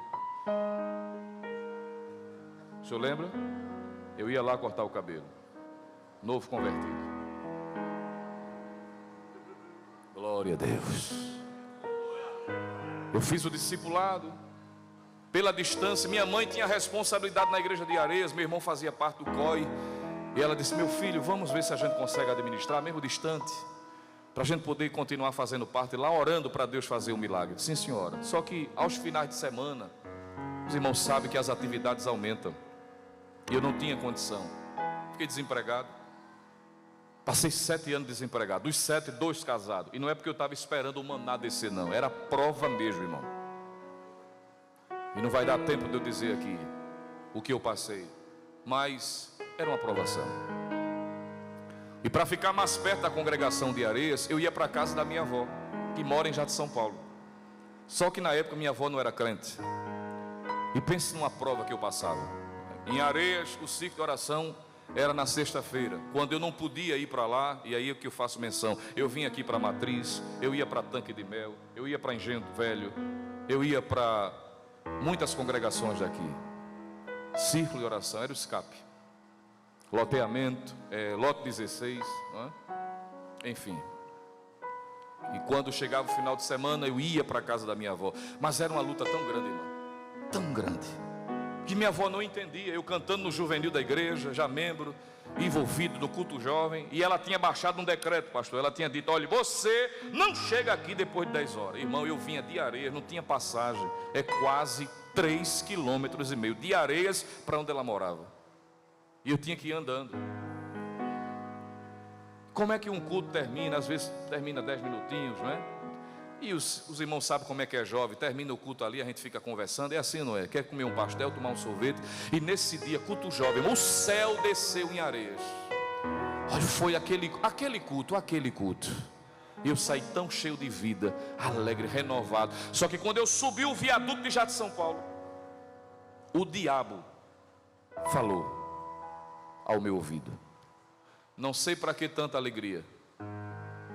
O senhor lembra? Eu ia lá cortar o cabelo. Novo convertido. Glória a Deus. Eu fiz o discipulado. Pela distância, minha mãe tinha responsabilidade na igreja de Areias, meu irmão fazia parte do COI. E ela disse: meu filho, vamos ver se a gente consegue administrar, mesmo distante, para a gente poder continuar fazendo parte lá, orando para Deus fazer um milagre. Sim, senhora. Só que aos finais de semana, os irmãos sabem que as atividades aumentam. E eu não tinha condição. Fiquei desempregado. Passei 7 anos desempregado. Dos 7, 2 casados. E não é porque eu estava esperando o maná descer, não. Era prova mesmo, irmão. E não vai dar tempo de eu dizer aqui o que eu passei. Mas era uma provação. E para ficar mais perto da congregação de Areias, eu ia para a casa da minha avó, que mora em Jardim São Paulo. Só que na época minha avó não era crente. E pense numa prova que eu passava. Em Areias, o ciclo de oração era na sexta-feira, quando eu não podia ir para lá. E aí é que eu faço menção. Eu vim aqui para Matriz, eu ia para Tanque de Mel, eu ia para Engenho Velho, eu ia para muitas congregações daqui. Círculo de oração era o escape. Loteamento, lote 16, enfim. E quando chegava o final de semana, eu ia para a casa da minha avó. Mas era uma luta tão grande, irmão, tão grande, que minha avó não entendia. Eu cantando no juvenil da igreja, já membro, envolvido no culto jovem. E ela tinha baixado um decreto, pastor. Ela tinha dito: olha, você não chega aqui depois de 10 horas. Irmão, eu vinha de Areias, não tinha passagem. É quase 3,5 quilômetros de Areias para onde ela morava. E eu tinha que ir andando. Como é que um culto termina? Às vezes termina 10 minutinhos, não é? E os irmãos sabem como é que é jovem. Termina o culto ali, a gente fica conversando. É assim, não é? Quer comer um pastel, tomar um sorvete. E nesse dia, culto jovem, o céu desceu em Areias. Olha, foi aquele culto. E eu saí tão cheio de vida, alegre, renovado. Só que quando eu subi o viaduto de Jardim São Paulo, o diabo falou ao meu ouvido. Não sei para que tanta alegria,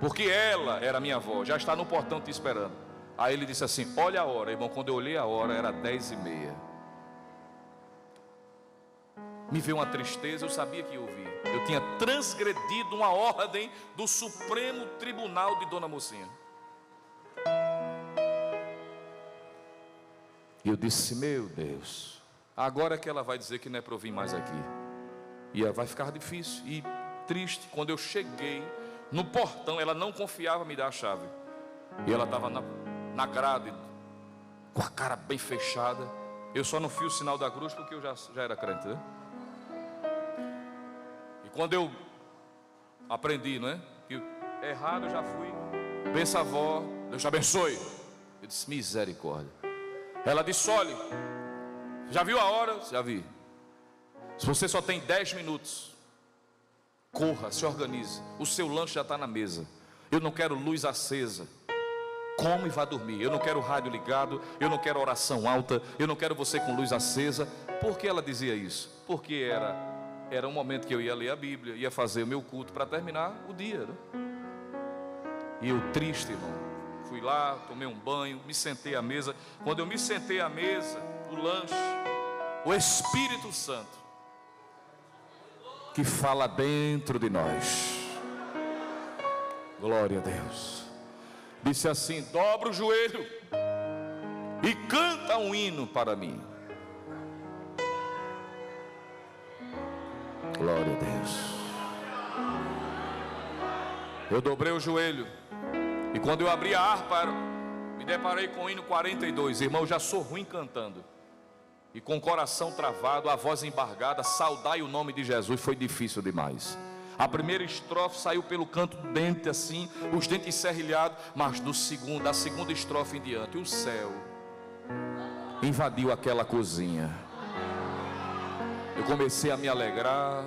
porque ela era minha avó, já está no portão te esperando. Aí ele disse assim: olha a hora, irmão. Quando eu olhei a hora, era 10h30. Me veio uma tristeza, eu sabia que ia ouvir. Eu tinha transgredido uma ordem do Supremo Tribunal de Dona Mocinha. E eu disse: meu Deus, agora é que ela vai dizer que não é para eu vir mais aqui. E vai ficar difícil e triste. Quando eu cheguei no portão, ela não confiava me dar a chave. E ela estava na grade, com a cara bem fechada. Eu só não fiz o sinal da cruz porque eu já era crente, né? E quando eu aprendi, não é? Que errado eu já fui. Pensa, avó, Deus te abençoe. Eu disse: misericórdia. Ela disse: olha, já viu a hora? Já vi. Se você só tem 10 minutos, corra, se organize. O seu lanche já está na mesa. Eu não quero luz acesa. Come e vá dormir. Eu não quero rádio ligado. Eu não quero oração alta. Eu não quero você com luz acesa. Por que ela dizia isso? Porque era um momento que eu ia ler a Bíblia, ia fazer o meu culto para terminar o dia, né? E eu triste, irmão, fui lá, tomei um banho, me sentei à mesa. Quando eu me sentei à mesa, o lanche, o Espírito Santo que fala dentro de nós, Glória a Deus. Disse assim: dobra o joelho e canta um hino para mim. Glória a Deus. Eu dobrei o joelho, e quando eu abri a harpa, me deparei com o hino 42. Irmão, eu já sou ruim cantando, e com o coração travado, a voz embargada, saudai o nome de Jesus, foi difícil demais. A primeira estrofe saiu pelo canto do dente assim, os dentes serrilhados, mas da segunda estrofe em diante, o céu invadiu aquela cozinha. Eu comecei a me alegrar,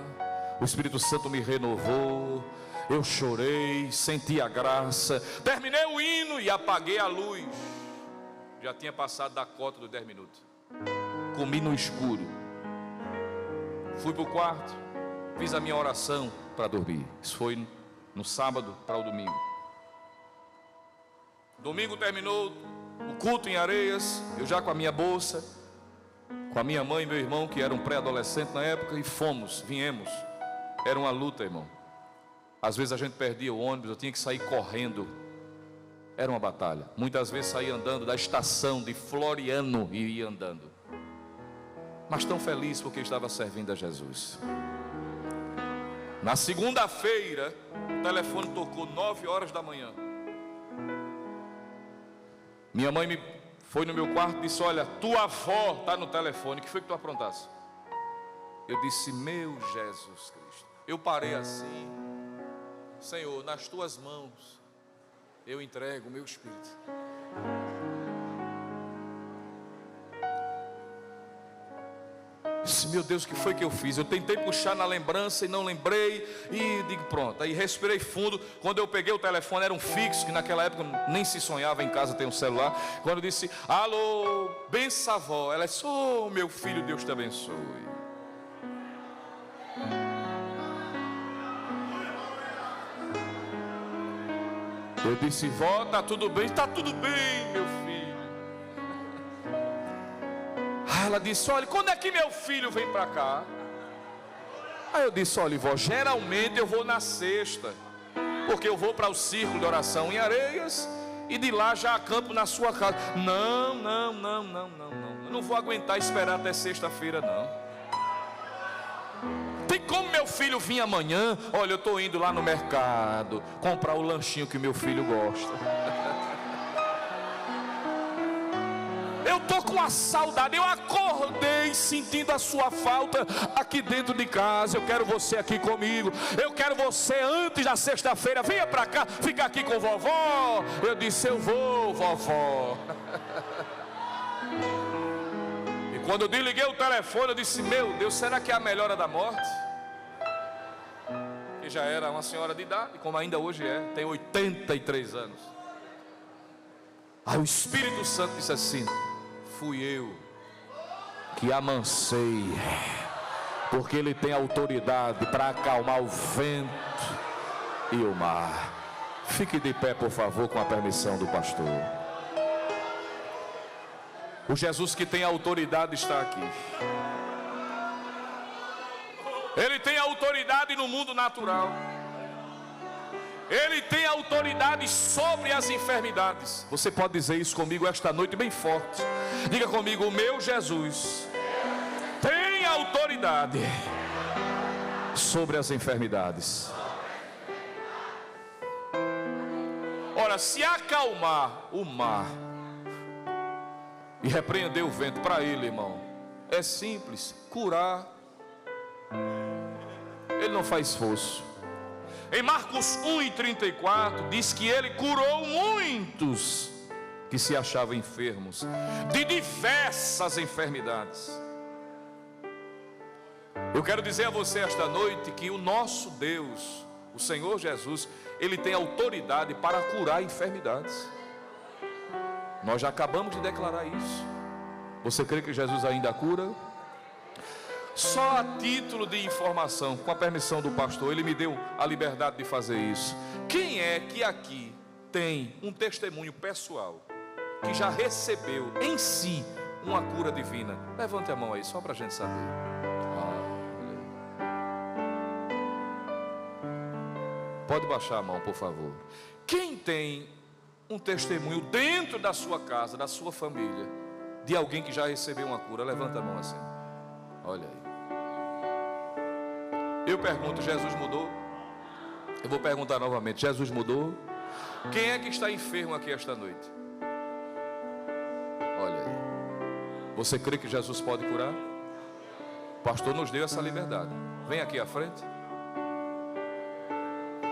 o Espírito Santo me renovou, eu chorei, senti a graça, terminei o hino e apaguei a luz. Já tinha passado da cota dos 10 minutos. Comi no escuro, fui para o quarto, fiz a minha oração para dormir. Isso foi no sábado para o domingo. Domingo terminou o culto em Areias, eu já com a minha bolsa, com a minha mãe e meu irmão, que eram pré-adolescentes na época, e viemos. Era uma luta, irmão. Às vezes a gente perdia o ônibus, eu tinha que sair correndo. Era uma batalha. Muitas vezes saía andando da estação de Floriano e ia andando. Mas tão feliz porque estava servindo a Jesus. Na segunda-feira, o telefone tocou 9 horas da manhã. Minha mãe foi no meu quarto e disse: olha, tua avó está no telefone, o que foi que tu aprontasse? Eu disse: meu Jesus Cristo. Eu parei assim: Senhor, nas tuas mãos eu entrego o meu espírito. Disse: meu Deus, o que foi que eu fiz? Eu tentei puxar na lembrança e não lembrei, e digo pronto. Aí respirei fundo. Quando eu peguei o telefone, era um fixo, que naquela época nem se sonhava em casa ter um celular. Quando eu disse: alô, benção avó, ela disse: oh meu filho, Deus te abençoe. Eu disse: vó, tá tudo bem? Tá tudo bem, meu filho. Ela disse: olha, quando é que meu filho vem para cá? Aí eu disse: olha, vó, geralmente eu vou na sexta, porque eu vou para o círculo de oração em Areias, e de lá já acampo na sua casa. Não, eu não vou aguentar esperar até sexta-feira, não. Tem como meu filho vir amanhã? Olha, eu estou indo lá no mercado comprar o lanchinho que meu filho gosta. Eu estou com a saudade, eu acordei sentindo a sua falta aqui dentro de casa. Eu quero você aqui comigo, eu quero você antes da sexta-feira. Venha para cá, fica aqui com vovó. Eu disse: eu vou, vovó. E quando eu desliguei o telefone, eu disse: meu Deus, será que é a melhora da morte? Que já era uma senhora de idade, como ainda hoje é, tem 83 anos. Aí o Espírito Santo disse assim: fui eu que amansei, porque ele tem autoridade para acalmar o vento e o mar. Fique de pé, por favor, com a permissão do pastor. O Jesus que tem autoridade está aqui. Ele tem autoridade no mundo natural. Ele tem autoridade sobre as enfermidades. Você pode dizer isso comigo esta noite bem forte. Diga comigo: o meu Jesus tem autoridade sobre as enfermidades. Ora, se acalmar o mar e repreender o vento, para ele, irmão, é simples. Curar, ele não faz esforço. Em Marcos 1:34 diz que ele curou muitos que se achavam enfermos de diversas enfermidades. Eu quero dizer a você esta noite que o nosso Deus, o Senhor Jesus, ele tem autoridade para curar enfermidades. Nós já acabamos de declarar isso. Você crê que Jesus ainda cura? Só a título de informação, com a permissão do pastor, ele me deu a liberdade de fazer isso. Quem é que aqui tem um testemunho pessoal que já recebeu em si uma cura divina? Levante a mão aí, só para a gente saber. Pode baixar a mão, por favor. Quem tem um testemunho dentro da sua casa, da sua família, de alguém que já recebeu uma cura? Levanta a mão assim. Olha aí. Eu pergunto, Jesus mudou? Eu vou perguntar novamente, Jesus mudou? Quem é que está enfermo aqui esta noite? Olha aí. Você crê que Jesus pode curar? O pastor nos deu essa liberdade. Vem aqui à frente.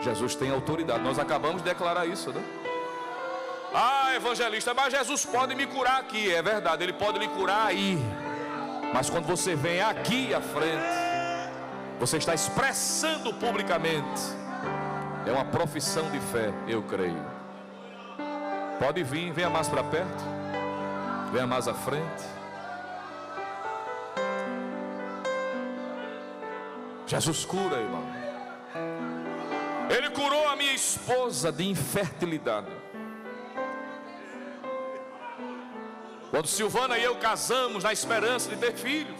Jesus tem autoridade. Nós acabamos de declarar isso, né? Ah, evangelista, mas Jesus pode me curar aqui. É verdade, Ele pode lhe curar aí. Mas quando você vem aqui à frente, você está expressando publicamente. É uma profissão de fé, eu creio. Pode vir, venha mais para perto. Venha mais à frente. Jesus cura, irmão. Ele curou a minha esposa de infertilidade. Quando Silvana e eu casamos na esperança de ter filhos,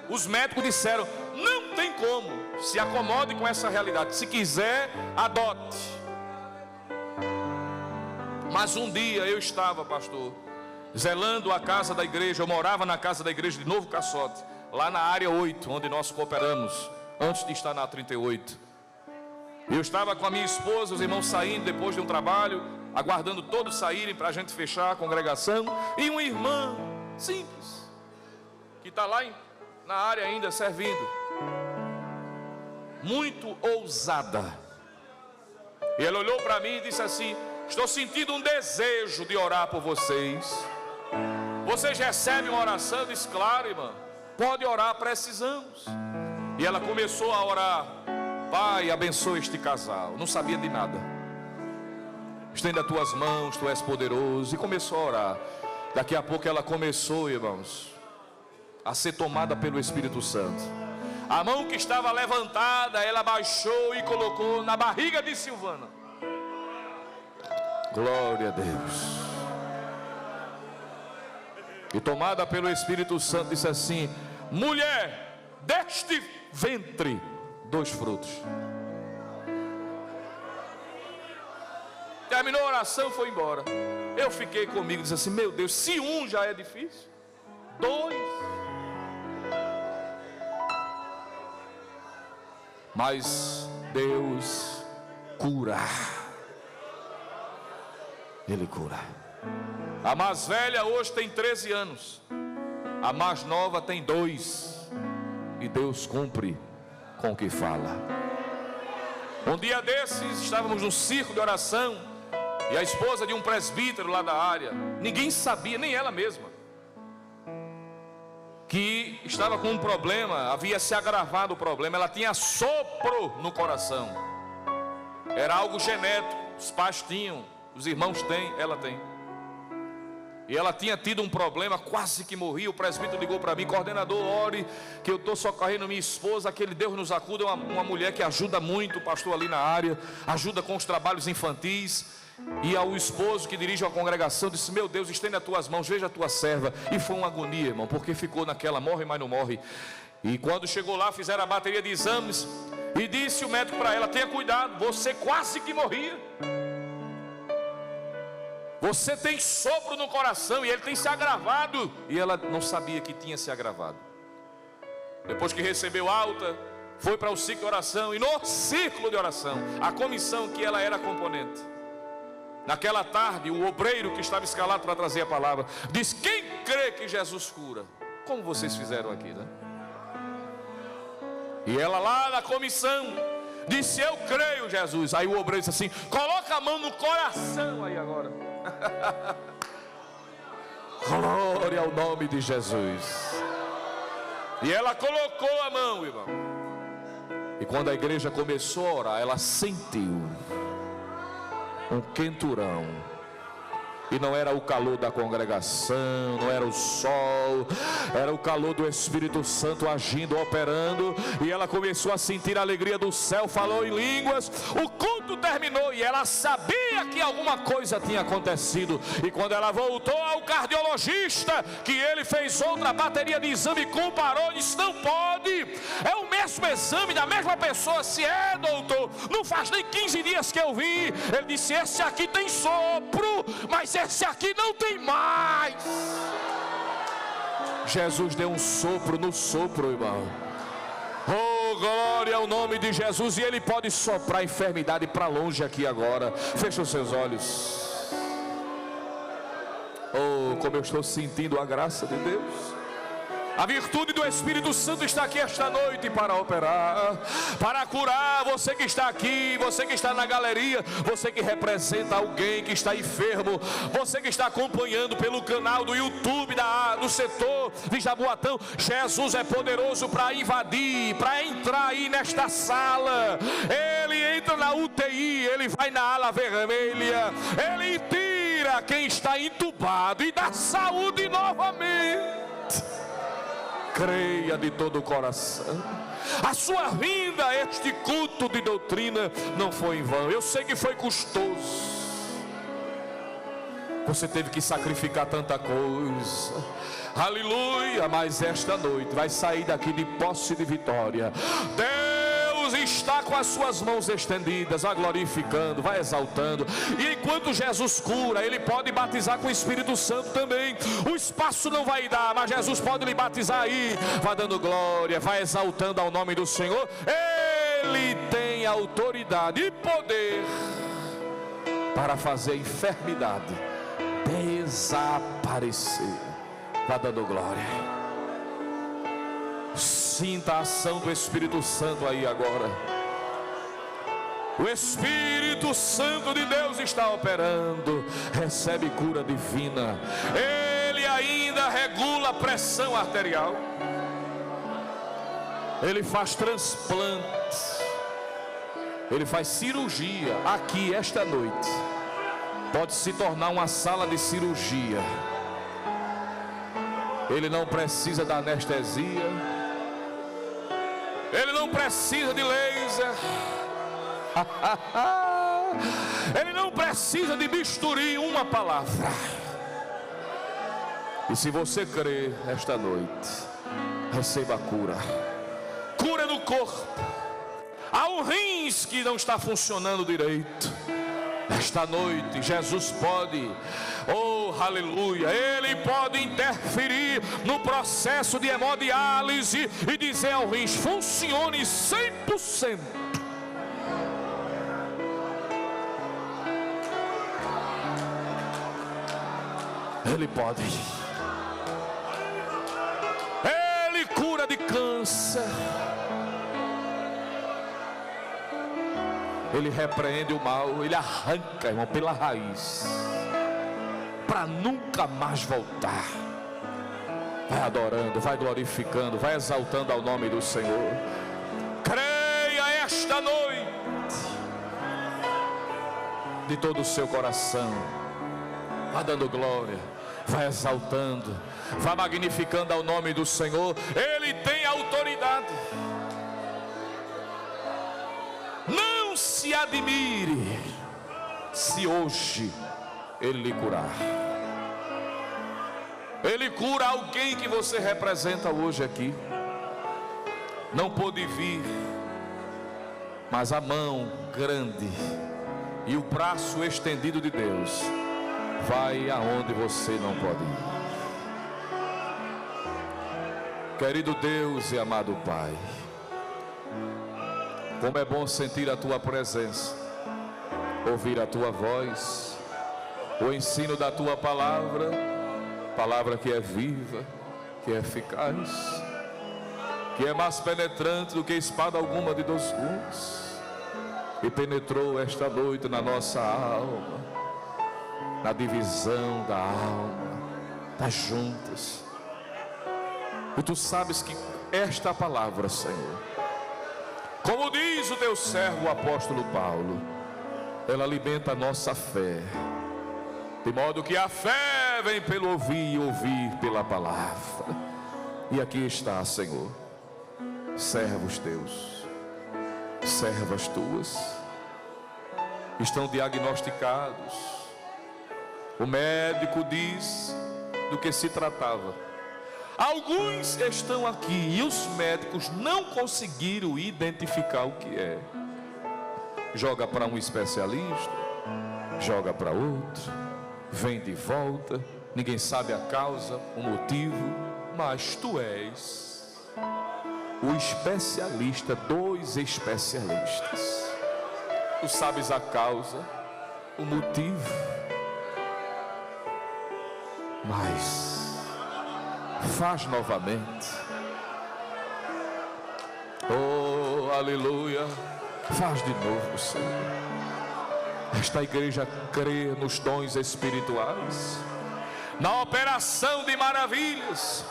os médicos disseram: não tem como, se acomode com essa realidade, se quiser, adote. Mas um dia eu estava, pastor, zelando a casa da igreja. Eu morava na casa da igreja de Novo Caçote, lá na área 8, onde nós cooperamos, antes de estar na 38. Eu estava com a minha esposa, os irmãos saindo depois de um trabalho, aguardando todos saírem para a gente fechar a congregação. E uma irmã simples, que está lá na área ainda servindo, muito ousada. E ela olhou para mim e disse assim: estou sentindo um desejo de orar por vocês. Vocês recebem uma oração? Eu disse: claro, irmã, pode orar, precisamos. E ela começou a orar: Pai, abençoa este casal. Não sabia de nada. Estenda as tuas mãos, tu és poderoso. E começou a orar. Daqui a pouco ela começou, irmãos, a ser tomada pelo Espírito Santo. A mão que estava levantada, ela baixou e colocou na barriga de Silvana. Glória a Deus. E tomada pelo Espírito Santo, disse assim: mulher, deste ventre 2 frutos. Terminou a oração, foi embora. Eu fiquei comigo, disse assim: meu Deus, se um já é difícil, 2. Mas Deus cura. Ele cura. A mais velha hoje tem 13 anos. A mais nova tem 2. E Deus cumpre com o que fala. Um dia desses, estávamos num círculo de oração, e a esposa de um presbítero lá da área, ninguém sabia, nem ela mesma, que estava com um problema, havia se agravado o problema. Ela tinha sopro no coração. Era algo genético. Os pais tinham, os irmãos têm, ela tem. E ela tinha tido um problema, quase que morria. O presbítero ligou para mim: coordenador, ore, que eu estou socorrendo minha esposa. Aquele Deus nos acuda. Uma mulher que ajuda muito o pastor ali na área, ajuda com os trabalhos infantis. E ao esposo que dirige a congregação disse: meu Deus, estende as tuas mãos, veja a tua serva. E foi uma agonia, irmão, porque ficou naquela morre, mas não morre. E quando chegou lá, fizeram a bateria de exames, e disse o médico para ela: tenha cuidado, você quase que morria. Você tem sopro no coração e ele tem se agravado. E ela não sabia que tinha se agravado. Depois que recebeu alta, foi para o ciclo de oração. E no ciclo de oração, a comissão que ela era componente, naquela tarde, o obreiro que estava escalado para trazer a palavra disse: quem crê que Jesus cura? Como vocês fizeram aqui, né? E ela lá na comissão disse: eu creio, Jesus. Aí o obreiro disse assim: coloca a mão no coração aí agora. Glória ao nome de Jesus. E ela colocou a mão, irmão. E quando a igreja começou a orar, ela sentiu um quenturão. E não era o calor da congregação, não era o sol, era o calor do Espírito Santo agindo, operando. E ela começou a sentir a alegria do céu, falou em línguas. O culto Tudo terminou e ela sabia que alguma coisa tinha acontecido. E quando ela voltou ao cardiologista, que ele fez outra bateria de exame e comparou, disse: não pode, é o mesmo exame da mesma pessoa. Se é, doutor, não faz nem 15 dias que eu vi. Ele disse: esse aqui tem sopro, mas esse aqui não tem mais. Jesus deu um sopro no sopro, irmão. Oh, glória ao nome de Jesus. E Ele pode soprar a enfermidade para longe aqui agora. Fecha os seus olhos. Oh, como eu estou sentindo a graça de Deus. A virtude do Espírito Santo está aqui esta noite para operar, para curar você que está aqui, você que está na galeria, você que representa alguém que está enfermo, você que está acompanhando pelo canal do YouTube do setor de Jaboatão. Jesus é poderoso para invadir, para entrar aí nesta sala. Ele entra na UTI, ele vai na ala vermelha, ele tira quem está entubado e dá saúde novamente. Creia de todo o coração. A sua vinda a este culto de doutrina não foi em vão. Eu sei que foi custoso. Você teve que sacrificar tanta coisa. Aleluia. Mas esta noite vai sair daqui de posse de vitória. Deus está com as suas mãos estendidas, vai glorificando, vai exaltando. E enquanto Jesus cura, Ele pode batizar com o Espírito Santo também. O espaço não vai dar, mas Jesus pode lhe batizar aí. Vai dando glória, vai exaltando ao nome do Senhor. Ele tem autoridade e poder para fazer a enfermidade desaparecer. Vai dando glória. Sinta a ação do Espírito Santo aí agora. O Espírito Santo de Deus está operando. Recebe cura divina. Ele ainda regula a pressão arterial. Ele faz transplantes. Ele faz cirurgia. Aqui esta noite pode se tornar uma sala de cirurgia. Ele não precisa da anestesia. Ele não precisa de laser. Ele não precisa de bisturi, uma palavra. E se você crer esta noite, receba a cura. Cura no corpo. Há um rins que não está funcionando direito. Esta noite Jesus pode, oh aleluia, Ele pode interferir no processo de hemodiálise e dizer ao rins: funcione 100%. Ele pode. Ele cura de câncer. Ele repreende o mal, Ele arranca, irmão, pela raiz, para nunca mais voltar. Vai adorando, vai glorificando, vai exaltando ao nome do Senhor. Creia esta noite de todo o seu coração. Vai dando glória, vai exaltando, vai magnificando ao nome do Senhor. Ele tem autoridade. Não se admire se hoje Ele lhe curar. Ele cura alguém que você representa hoje aqui. Não pôde vir, mas a mão grande e o braço estendido de Deus vai aonde você não pode ir. Querido Deus e amado Pai, como é bom sentir a Tua presença, ouvir a Tua voz, o ensino da Tua palavra, palavra que é viva, que é eficaz, que é mais penetrante do que espada alguma de 2 gumes, e penetrou esta noite na nossa alma, na divisão da alma, das juntas. E Tu sabes que esta palavra, Senhor, como diz o Teu servo, o apóstolo Paulo, ela alimenta a nossa fé, de modo que a fé vem pelo ouvir e ouvir pela palavra. E aqui está, Senhor, servos Teus, servas Tuas, estão diagnosticados. O médico diz do que se tratava. Alguns estão aqui e os médicos não conseguiram identificar o que é. Joga para um especialista, joga para outro, vem de volta, ninguém sabe a causa, o motivo, mas tu és o especialista dos especialistas. Tu sabes a causa, o motivo, mas faz novamente. Oh, aleluia. Faz de novo, Senhor. Esta igreja crê nos dons espirituais, na operação de maravilhas.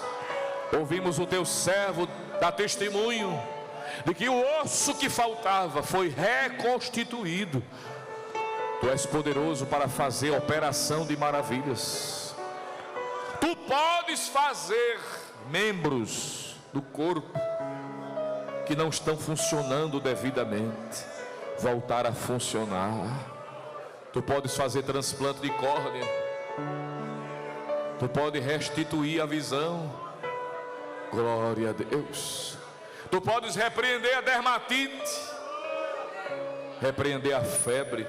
Ouvimos o teu servo dar testemunho de que o osso que faltava foi reconstituído. Tu és poderoso para fazer operação de maravilhas. Tu podes fazer membros do corpo que não estão funcionando devidamente voltar a funcionar. Tu podes fazer transplante de córnea. Tu podes restituir a visão. Glória a Deus. Tu podes repreender a dermatite, repreender a febre,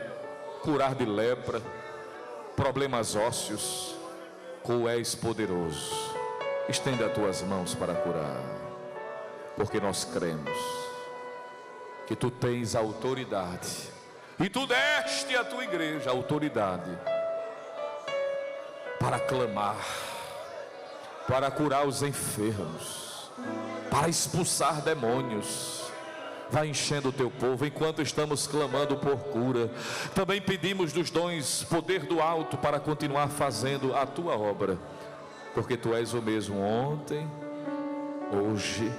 curar de lepra, problemas ósseos. Tu és poderoso. Estenda as tuas mãos para curar, porque nós cremos que tu tens autoridade, e tu deste à tua igreja autoridade para clamar, para curar os enfermos, para expulsar demônios. Vai enchendo o teu povo enquanto estamos clamando por cura. Também pedimos dos dons, poder do alto, para continuar fazendo a tua obra, porque tu és o mesmo ontem, hoje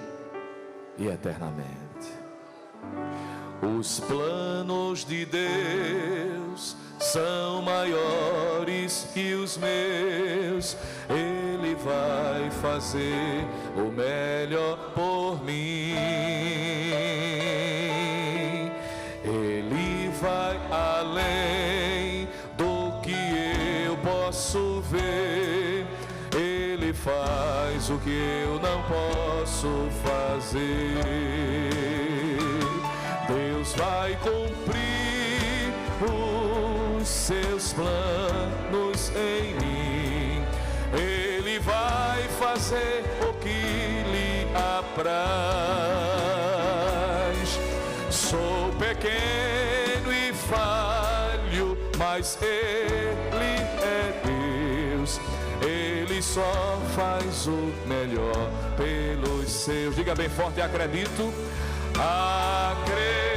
e eternamente. Os planos de Deus são maiores que os meus. Ele vai fazer o melhor por mim. Ele vai além do que eu posso ver. Ele faz o que eu não posso fazer. Deus vai cumprir os seus planos em mim. Ele vai fazer o que lhe apraz. Sou pequeno e falho, mas Ele é Deus. Ele só faz o melhor pelos seus. Diga bem forte: acredito, acredito.